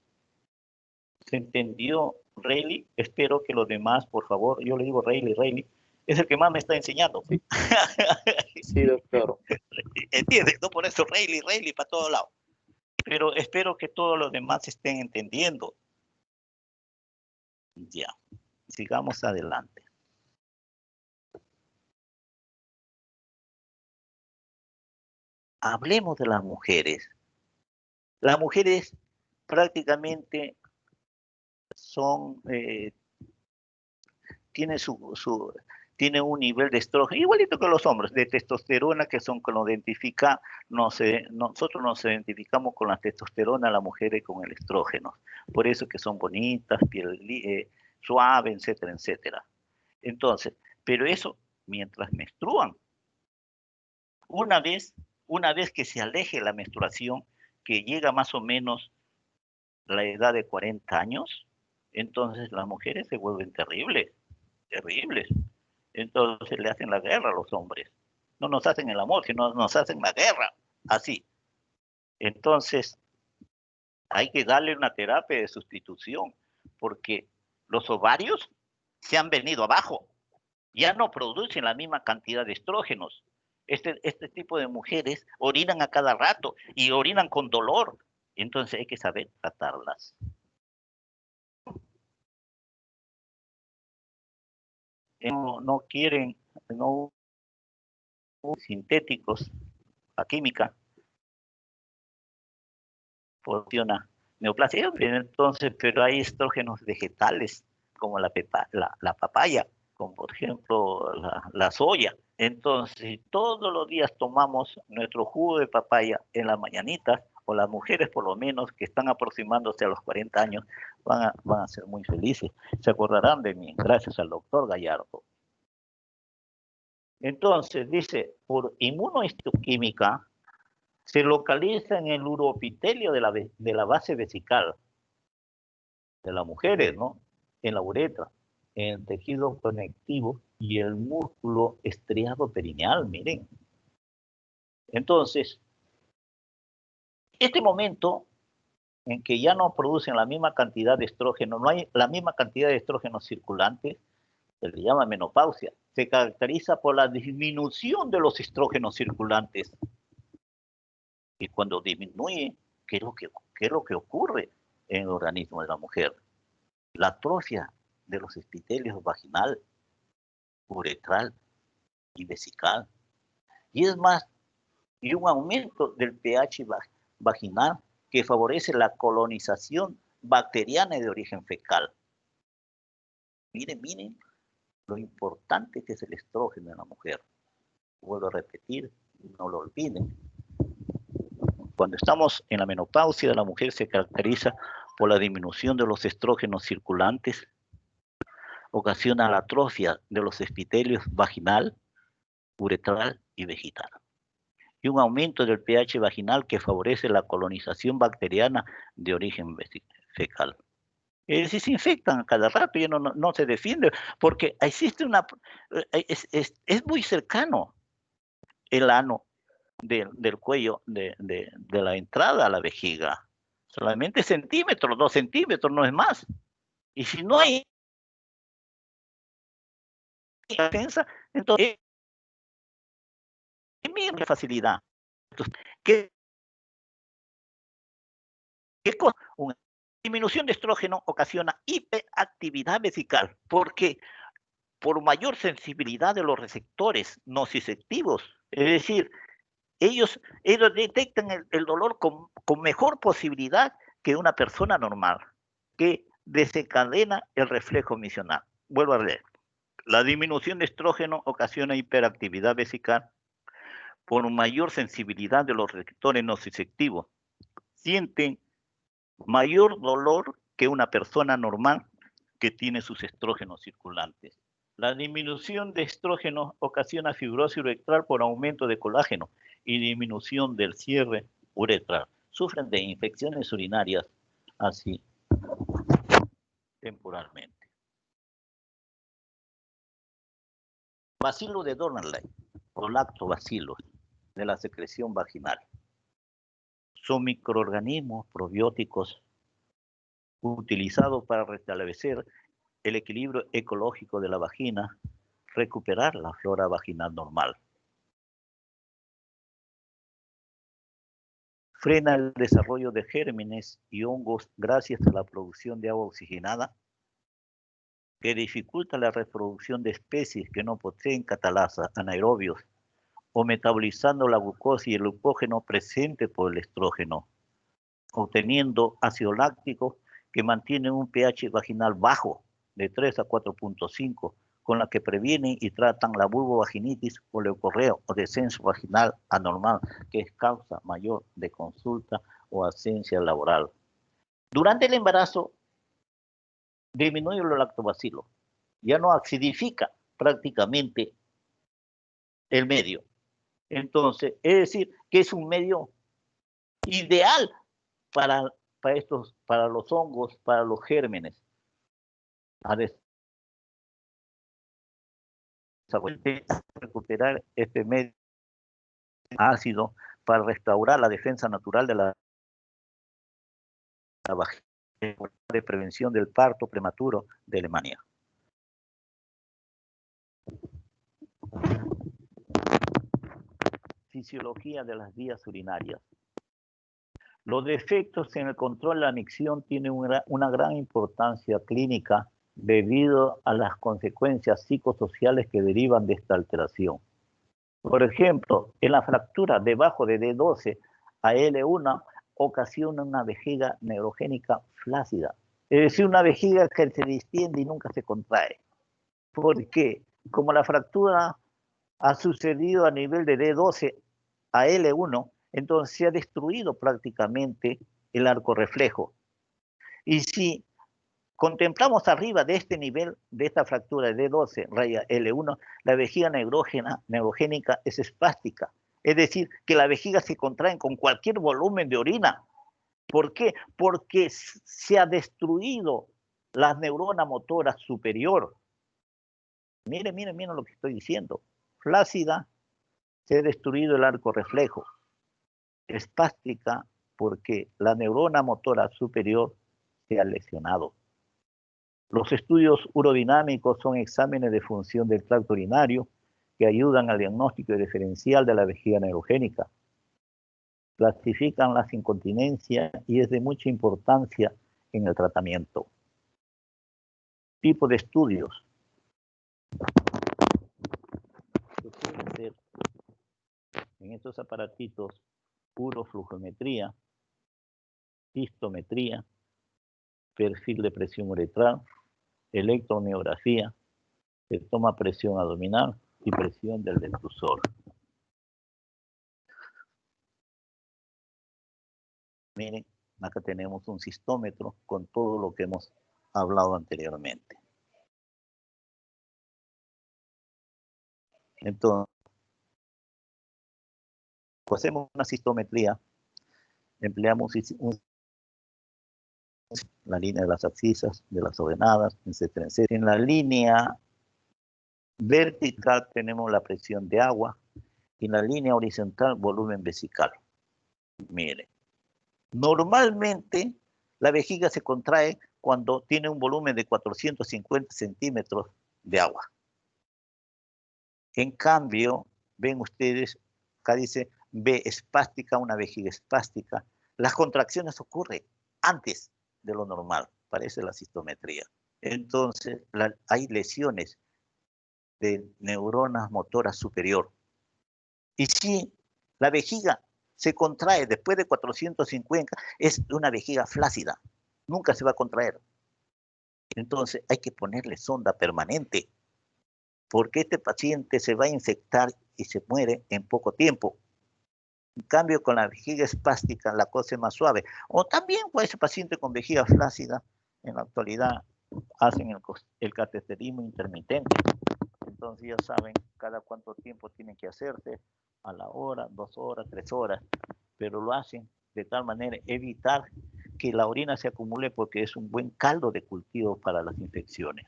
¿Se entendió, Rayleigh? Espero que los demás, por favor, yo le digo Rayleigh, es el que más me está enseñando. Sí, sí, doctor. ¿Entiendes? No, por eso Rayleigh para todos lados. Pero espero que todos los demás estén entendiendo. Ya, sigamos adelante. Hablemos de las mujeres. Las mujeres prácticamente son, tienen un nivel de estrógeno, igualito que los hombres, de testosterona, que son con lo identifica, nosotros nos identificamos con la testosterona, las mujeres con el estrógeno. Por eso que son bonitas, piel suave, etcétera, etcétera. Entonces, pero eso mientras menstruan. Una vez que se aleje la menstruación, que llega más o menos la edad de 40 años, entonces las mujeres se vuelven terribles. Entonces le hacen la guerra a los hombres. No nos hacen el amor, sino nos hacen la guerra. Así. Entonces, hay que darle una terapia de sustitución, porque los ovarios se han venido abajo. Ya no producen la misma cantidad de estrógenos. Este tipo de mujeres orinan a cada rato y orinan con dolor. Entonces hay que saber tratarlas. No quieren, no sintéticos, la química funciona neoplasia. Entonces, pero hay estrógenos vegetales, como la papaya, como por ejemplo la soya. Entonces, si todos los días tomamos nuestro jugo de papaya en las mañanitas, o las mujeres por lo menos que están aproximándose a los 40 años, van a ser muy felices. Se acordarán de mí, gracias al doctor Gallardo. Entonces, dice, por inmunohistoquímica, se localiza en el uroepitelio de la base vesical de las mujeres, ¿no? En la uretra, en el tejido conectivo y el músculo estriado perineal, miren. Entonces, este momento en que ya no producen la misma cantidad de estrógeno, no hay la misma cantidad de estrógenos circulantes, se le llama menopausia. Se caracteriza por la disminución de los estrógenos circulantes. Y cuando disminuye, ¿qué es lo que ocurre en el organismo de la mujer? La atrofia de los epitelios vaginal, uretral y vesical. Y es más, y un aumento del pH vaginal que favorece la colonización bacteriana de origen fecal. Miren lo importante que es el estrógeno en la mujer. Vuelvo a repetir, no lo olviden. Cuando estamos en la menopausia, la mujer se caracteriza por la disminución de los estrógenos circulantes, ocasiona la atrofia de los epitelios vaginal, uretral y vegetal, y un aumento del pH vaginal que favorece la colonización bacteriana de origen fecal. Es decir, se infectan a cada rato y no se defiende, porque existe es muy cercano el ano del cuello de la entrada a la vejiga. Solamente centímetros, 2 centímetros, no es más. Y si no hay defensa, entonces es facilidad. Entonces, ¿qué cosa? Una disminución de estrógeno ocasiona hiperactividad vesical, porque por mayor sensibilidad de los receptores nociceptivos, es decir, ellos detectan el dolor con mejor posibilidad que una persona normal, que desencadena el reflejo misional. Vuelvo a leer. La disminución de estrógeno ocasiona hiperactividad vesical por mayor sensibilidad de los receptores nociceptivos. Sienten mayor dolor que una persona normal que tiene sus estrógenos circulantes. La disminución de estrógeno ocasiona fibrosis uretral por aumento de colágeno y disminución del cierre uretral. Sufren de infecciones urinarias así temporalmente. Bacilo de Dornley o lactobacilos de la secreción vaginal. Son microorganismos probióticos utilizados para restablecer el equilibrio ecológico de la vagina, recuperar la flora vaginal normal. Frena el desarrollo de gérmenes y hongos gracias a la producción de agua oxigenada, que dificulta la reproducción de especies que no poseen catalasa anaerobios o metabolizando la glucosa y el glucógeno presente por el estrógeno, obteniendo ácido láctico que mantiene un pH vaginal bajo de 3 a 4.5, con la que previenen y tratan la vulvovaginitis o leucorrea o descenso vaginal anormal, que es causa mayor de consulta o ausencia laboral. Durante el embarazo, disminuye los lactobacilos, ya no acidifica prácticamente el medio. Entonces, es decir, que es un medio ideal para los hongos, para los gérmenes. A recuperar este medio ácido para restaurar la defensa natural de la vagina de prevención del parto prematuro de Alemania. Fisiología de las vías urinarias. Los defectos en el control de la micción tienen una gran importancia clínica debido a las consecuencias psicosociales que derivan de esta alteración. Por ejemplo, en la fractura debajo de D12 a L1 ocasiona una vejiga neurogénica flácida, es decir, una vejiga que se distiende y nunca se contrae. ¿Por qué? Como la fractura ha sucedido a nivel de D12 a L1, entonces se ha destruido prácticamente el arco reflejo. Y si contemplamos arriba de este nivel, de esta fractura de D12 raya L1, la vejiga neurogénica es espástica. Es decir, que la vejiga se contrae con cualquier volumen de orina. ¿Por qué? Porque se ha destruido la neurona motora superior. Miren lo que estoy diciendo. Flácida, se ha destruido el arco reflejo. Espástica, porque la neurona motora superior se ha lesionado. Los estudios urodinámicos son exámenes de función del tracto urinario que ayudan al diagnóstico diferencial de la vejiga neurogénica. Clasifican las incontinencias y es de mucha importancia en el tratamiento. Tipo de estudios. Se puede hacer en estos aparatitos uroflujometría, histometría, perfil de presión uretral, electromiografía, se toma presión abdominal y presión del detrusor. Miren, acá tenemos un cistómetro con todo lo que hemos hablado anteriormente. Entonces, hacemos una cistometría, empleamos la línea de las abscisas, de las ordenadas, etcétera, etcétera. En la línea vertical tenemos la presión de agua y en la línea horizontal volumen vesical. Miren, normalmente la vejiga se contrae cuando tiene un volumen de 450 centímetros de agua. En cambio, ven ustedes, acá dice B espástica, una vejiga espástica. Las contracciones ocurren antes de lo normal, parece la cistometría. Entonces, hay lesiones de neuronas motoras superior. Y si la vejiga se contrae después de 450, es una vejiga flácida, nunca se va a contraer. Entonces, hay que ponerle sonda permanente, porque este paciente se va a infectar y se muere en poco tiempo. En cambio, con la vejiga espástica, la cosa es más suave. O también con ese paciente con vejiga flácida, en la actualidad hacen el cateterismo intermitente. Entonces ya saben cada cuánto tiempo tienen que hacerse, a la hora, 2 horas, 3 horas, pero lo hacen de tal manera evitar que la orina se acumule porque es un buen caldo de cultivo para las infecciones.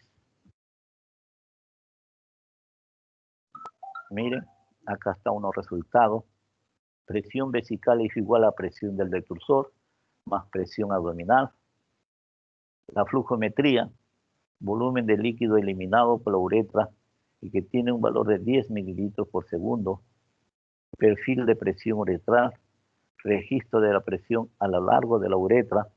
Miren, acá está unos resultados. Presión vesical es igual a presión del detrusor más presión abdominal. La flujometría, volumen de líquido eliminado por la uretra y que tiene un valor de 10 mililitros por segundo. Perfil de presión uretral, registro de la presión a lo largo de la uretra,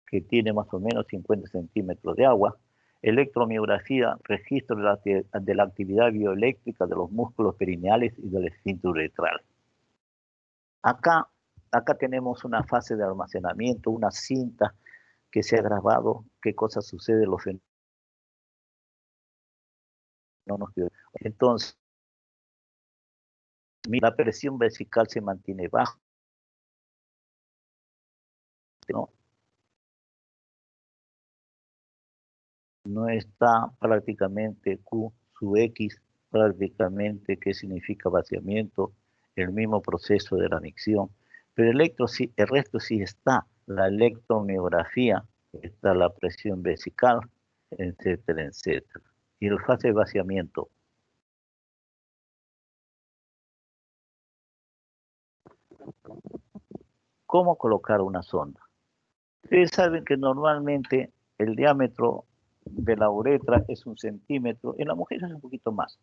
que tiene más o menos 50 centímetros de agua. Electromiografía, registro de la actividad bioeléctrica de los músculos perineales y del esfínter uretral. Acá tenemos una fase de almacenamiento, una cinta que se ha grabado, qué cosa sucede en los fenómenos. Entonces, la presión vesical se mantiene baja, ¿no? No está prácticamente Q sub X, prácticamente qué significa vaciamiento, el mismo proceso de la micción, pero el resto sí está, la electromiografía, está la presión vesical, etcétera, etcétera. Y el fase de vaciamiento. ¿Cómo colocar una sonda? Ustedes saben que normalmente el diámetro de la uretra es 1 centímetro, en la mujer es un poquito más,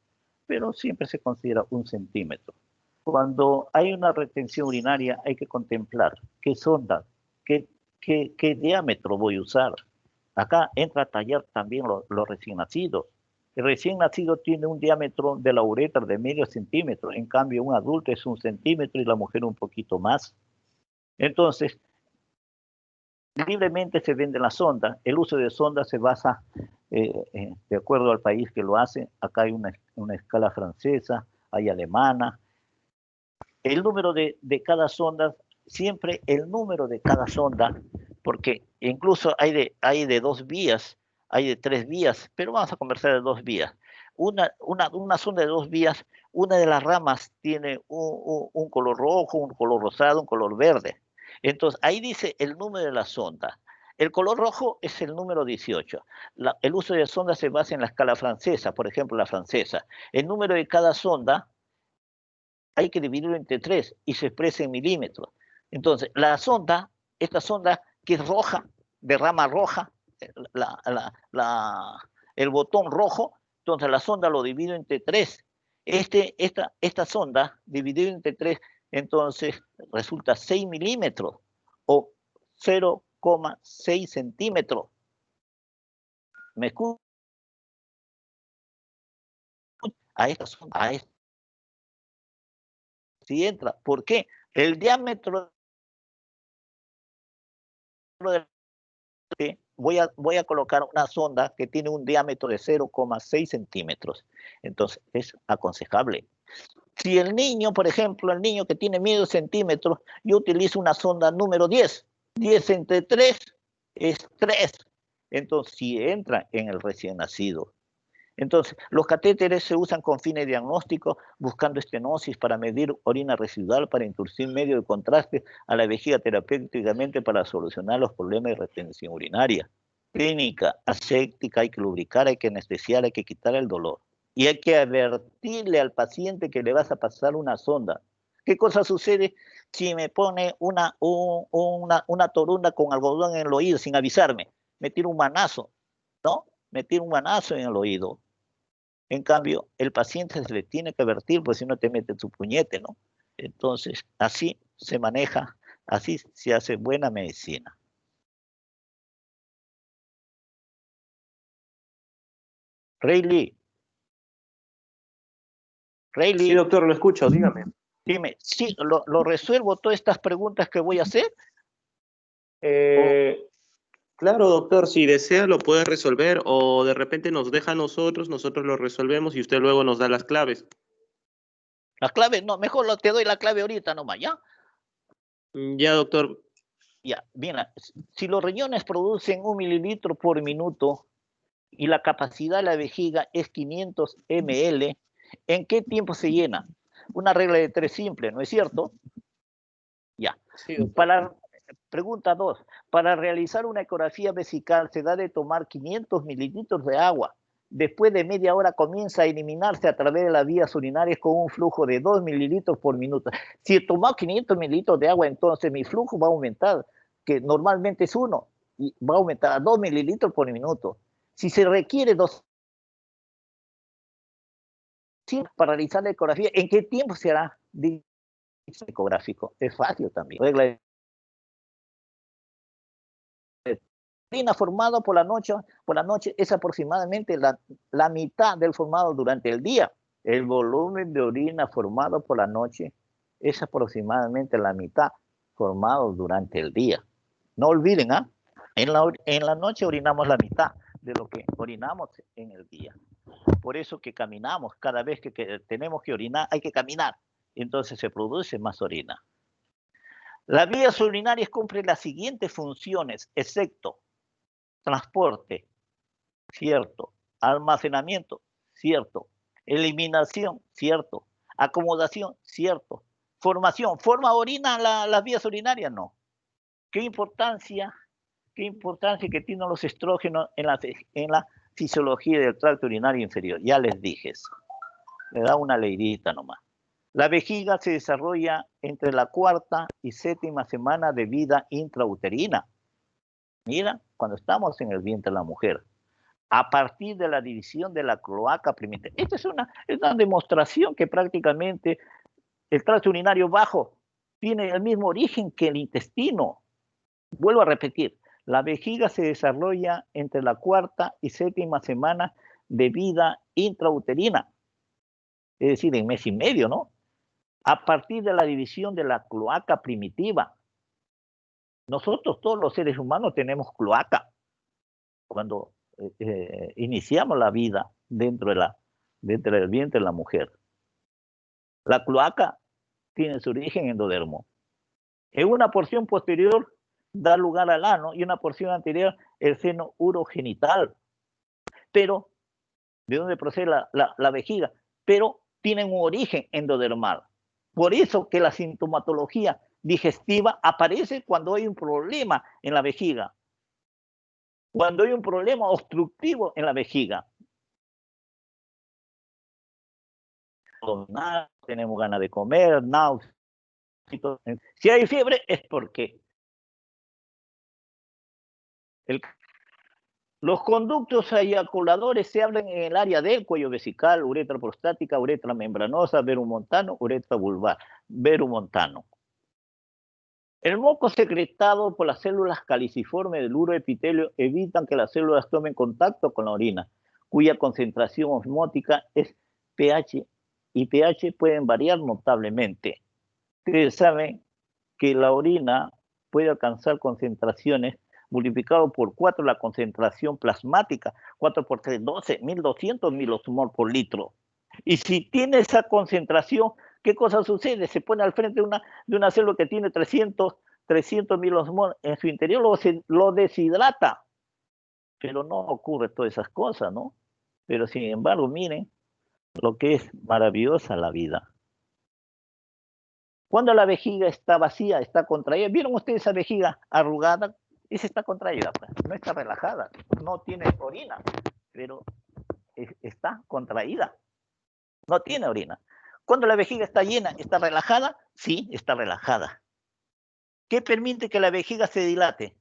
pero siempre se considera 1 centímetro. Cuando hay una retención urinaria hay que contemplar qué sonda, qué diámetro voy a usar. Acá entra a tallar también los recién nacidos. El recién nacido tiene un diámetro de la uretra de medio centímetro, en cambio un adulto es 1 centímetro y la mujer un poquito más. Entonces, libremente se venden las sondas. El uso de sondas se basa, de acuerdo al país que lo hace. Acá hay una escala francesa, hay alemana. El número de cada sonda, siempre el número de cada sonda, porque incluso hay de 2 vías, hay de 3 vías, pero vamos a conversar de 2 vías. Una sonda de 2 vías, una de las ramas tiene un color rojo, un color rosado, un color verde. Entonces, ahí dice el número de la sonda. El color rojo es el número 18. El uso de sonda se basa en la escala francesa, por ejemplo, la francesa. El número de cada sonda hay que dividirlo entre 3 y se expresa en milímetros. Entonces, esta sonda que es roja, de rama roja, el botón rojo, entonces la sonda lo divido entre 3. Esta sonda dividida entre 3, entonces resulta 6 milímetros o 0,6 centímetros. ¿Me escucha? A esta sonda, si entra. ¿Por qué? El diámetro de voy a colocar una sonda que tiene un diámetro de 0,6 centímetros. Entonces, es aconsejable. Si el niño, por ejemplo, el niño que tiene medio centímetro, yo utilizo una sonda número 10. 10 entre 3 es 3. Entonces, si entra en el recién nacido. Entonces, los catéteres se usan con fines diagnósticos, buscando estenosis para medir orina residual, para introducir medio de contraste a la vejiga terapéuticamente para solucionar los problemas de retención urinaria. Clínica, aséptica, hay que lubricar, hay que anestesiar, hay que quitar el dolor. Y hay que advertirle al paciente que le vas a pasar una sonda. ¿Qué cosa sucede si me pone una torunda con algodón en el oído sin avisarme? Me tiro un manazo, ¿no? Me tiro un manazo en el oído. En cambio, el paciente se le tiene que advertir, pues si no te mete su puñete, ¿no? Entonces, así se maneja, así se hace buena medicina. Rayleigh. Sí, doctor, lo escucho, dígame. Dime, ¿sí lo resuelvo todas estas preguntas que voy a hacer? Claro, doctor, si desea lo puede resolver o de repente nos deja a nosotros lo resolvemos y usted luego nos da las claves. Las claves, no, mejor te doy la clave ahorita nomás, ¿ya? Ya, doctor. Ya, mira, si los riñones producen 1 mililitro por minuto y la capacidad de la vejiga es 500 ml, ¿en qué tiempo se llena? Una regla de 3 simple, ¿no es cierto? Ya. Sí, doctor. Pregunta 2. Para realizar una ecografía vesical se da de tomar 500 mililitros de agua. Después de media hora comienza a eliminarse a través de las vías urinarias con un flujo de 2 mililitros por minuto. Si he tomado 500 mililitros de agua, entonces mi flujo va a aumentar, que normalmente es 1, y va a aumentar a 2 mililitros por minuto. Si se requiere 2 para realizar la ecografía, ¿en qué tiempo se hará dicho ecográfico? Es fácil también. Regla de orina formado por la noche es aproximadamente la mitad del formado durante el día. El volumen de orina formado por la noche es aproximadamente la mitad formado durante el día. No olviden, ¿ah? En la noche orinamos la mitad de lo que orinamos en el día. Por eso que caminamos, cada vez que tenemos que orinar, hay que caminar. Entonces se produce más orina. Las vías urinarias cumplen las siguientes funciones, excepto transporte, cierto. Almacenamiento, cierto. Eliminación, cierto. Acomodación, cierto. Formación, ¿forma orina las vías urinarias? No. ¿Qué importancia que tienen los estrógenos en la fisiología del tracto urinario inferior? Ya les dije eso. Le da una leidita nomás. La vejiga se desarrolla entre la 4ª y 7ª semana de vida intrauterina. Mira, cuando estamos en el vientre de la mujer, a partir de la división de la cloaca primitiva. Esta es una demostración que prácticamente El tracto urinario bajo tiene el mismo origen que el intestino. Vuelvo a repetir, la vejiga se desarrolla entre la 4ª y 7ª semana de vida intrauterina, es decir, en mes y medio, ¿no? A partir de la división de la cloaca primitiva. Nosotros, todos los seres humanos, tenemos cloaca cuando iniciamos la vida dentro del vientre de la mujer. La cloaca tiene su origen endodermo. En una porción posterior da lugar al ano y una porción anterior el seno urogenital. Pero, ¿de dónde procede la vejiga? Pero tienen un origen endodermal. Por eso que la sintomatología digestiva aparece cuando hay un problema en la vejiga. Cuando hay un problema obstructivo en la vejiga. Tenemos ganas de comer, náuseas. Si hay fiebre es porque los conductos eyaculadores se abren en el área del cuello vesical, uretra prostática, uretra membranosa, verumontano, uretra vulvar, verumontano. El moco secretado por las células caliciformes del uroepitelio evitan que las células tomen contacto con la orina, cuya concentración osmótica es pH y pH pueden variar notablemente. Ustedes saben que la orina puede alcanzar concentraciones multiplicado por 4 la concentración plasmática, 4 por 3, 12, 1200 milosmol por litro. Y si tiene esa concentración, ¿qué cosa sucede? Se pone al frente de una célula que tiene 300 milosmol en su interior, lo deshidrata. Pero no ocurre todas esas cosas, ¿no? Pero sin embargo, miren lo que es maravillosa la vida. Cuando la vejiga está vacía, está contraída, ¿vieron ustedes esa vejiga arrugada? Esa está contraída, pues. No está relajada, no tiene orina, pero está contraída, no tiene orina. Cuando la vejiga está llena, ¿está relajada? Sí, está relajada. ¿Qué permite que la vejiga se dilate?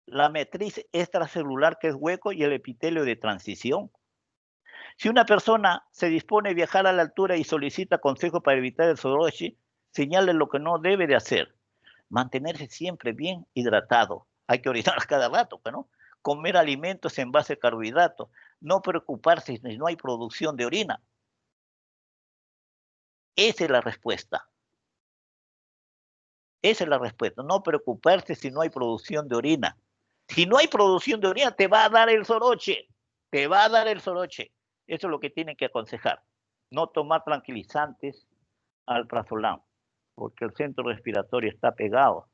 La matriz extracelular, que es hueco, y el epitelio de transición. Si una persona se dispone a viajar a la altura y solicita consejo para evitar el soroche, señale lo que no debe de hacer. Mantenerse siempre bien hidratado. Hay que orinar a cada rato, ¿no? Comer alimentos en base a carbohidratos. No preocuparse si no hay producción de orina. Esa es la respuesta. Esa es la respuesta. No preocuparse si no hay producción de orina. Si no hay producción de orina, te va a dar el soroche. Te va a dar el soroche. Eso es lo que tienen que aconsejar. No tomar tranquilizantes, alprazolam, porque el centro respiratorio está pegado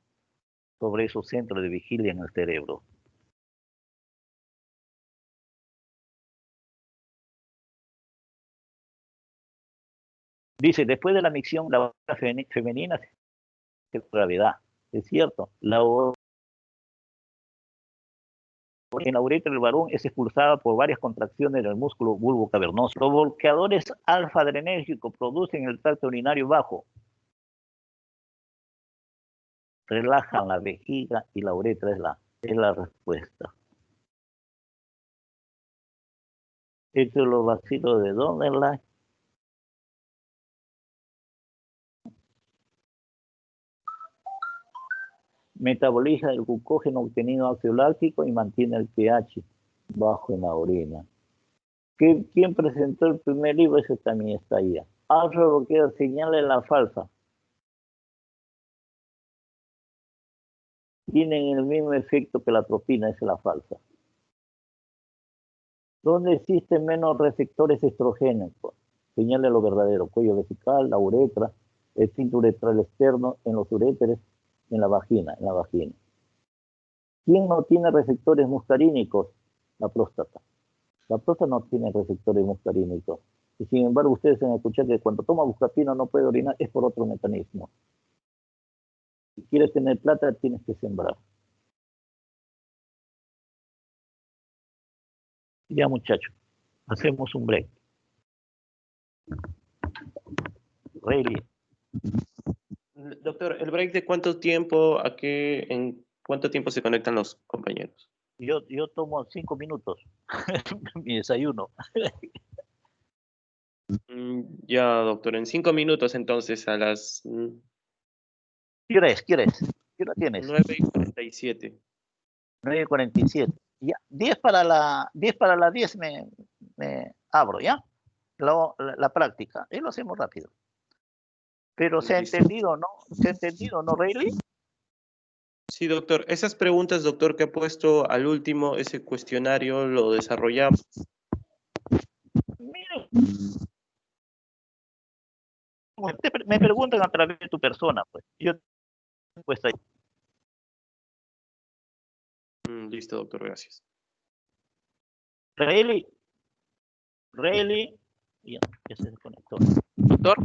sobre esos centros de vigilia en el cerebro. Dice, después de la micción, la orina femenina se gravedad. Es cierto, en la uretra del varón es expulsada por varias contracciones del músculo bulbo cavernoso. Los bloqueadores alfa-adrenérgicos producen el tracto urinario bajo. Relajan la vejiga y la uretra es la respuesta. Estos son los vacilos de Donnerland. Metaboliza el glucógeno obtenido ácido láctico y mantiene el pH bajo en la orina. ¿Quién presentó el primer libro? Ese también está ahí. Alfa bloquea señales la falsa. Tienen el mismo efecto que la atropina, es la falsa. ¿Dónde existen menos receptores estrogénicos? Señale lo verdadero. Cuello vesical, la uretra, el cinto uretral externo, en los uréteres, en la vagina. ¿Quién no tiene receptores muscarínicos? La próstata. La próstata no tiene receptores muscarínicos. Y sin embargo, ustedes han escuchado que cuando toma buscapina no puede orinar, es por otro mecanismo. Si quieres tener plata, tienes que sembrar. Ya, muchachos, hacemos un break. Rayleigh. Doctor, ¿el break de cuánto tiempo, en cuánto tiempo se conectan los compañeros? Yo tomo 5 minutos, mi desayuno. Ya, doctor, en 5 minutos entonces a las ¿Qué hora es? ¿Qué hora es? ¿Qué hora tienes? 9:47. 9:47. Ya, 10 para las 10 me abro, ¿ya? La práctica. Y lo hacemos rápido. Pero ¿se ha Listo. entendido, no? ¿Se ha entendido, no, Rayleigh? Sí, doctor. Esas preguntas, doctor, que ha puesto al último, ese cuestionario, lo desarrollamos. Mire, me preguntan a través de tu persona, pues. Yo, pues, ahí. Listo, doctor, gracias. Rayleigh, ya se desconectó. Doctor.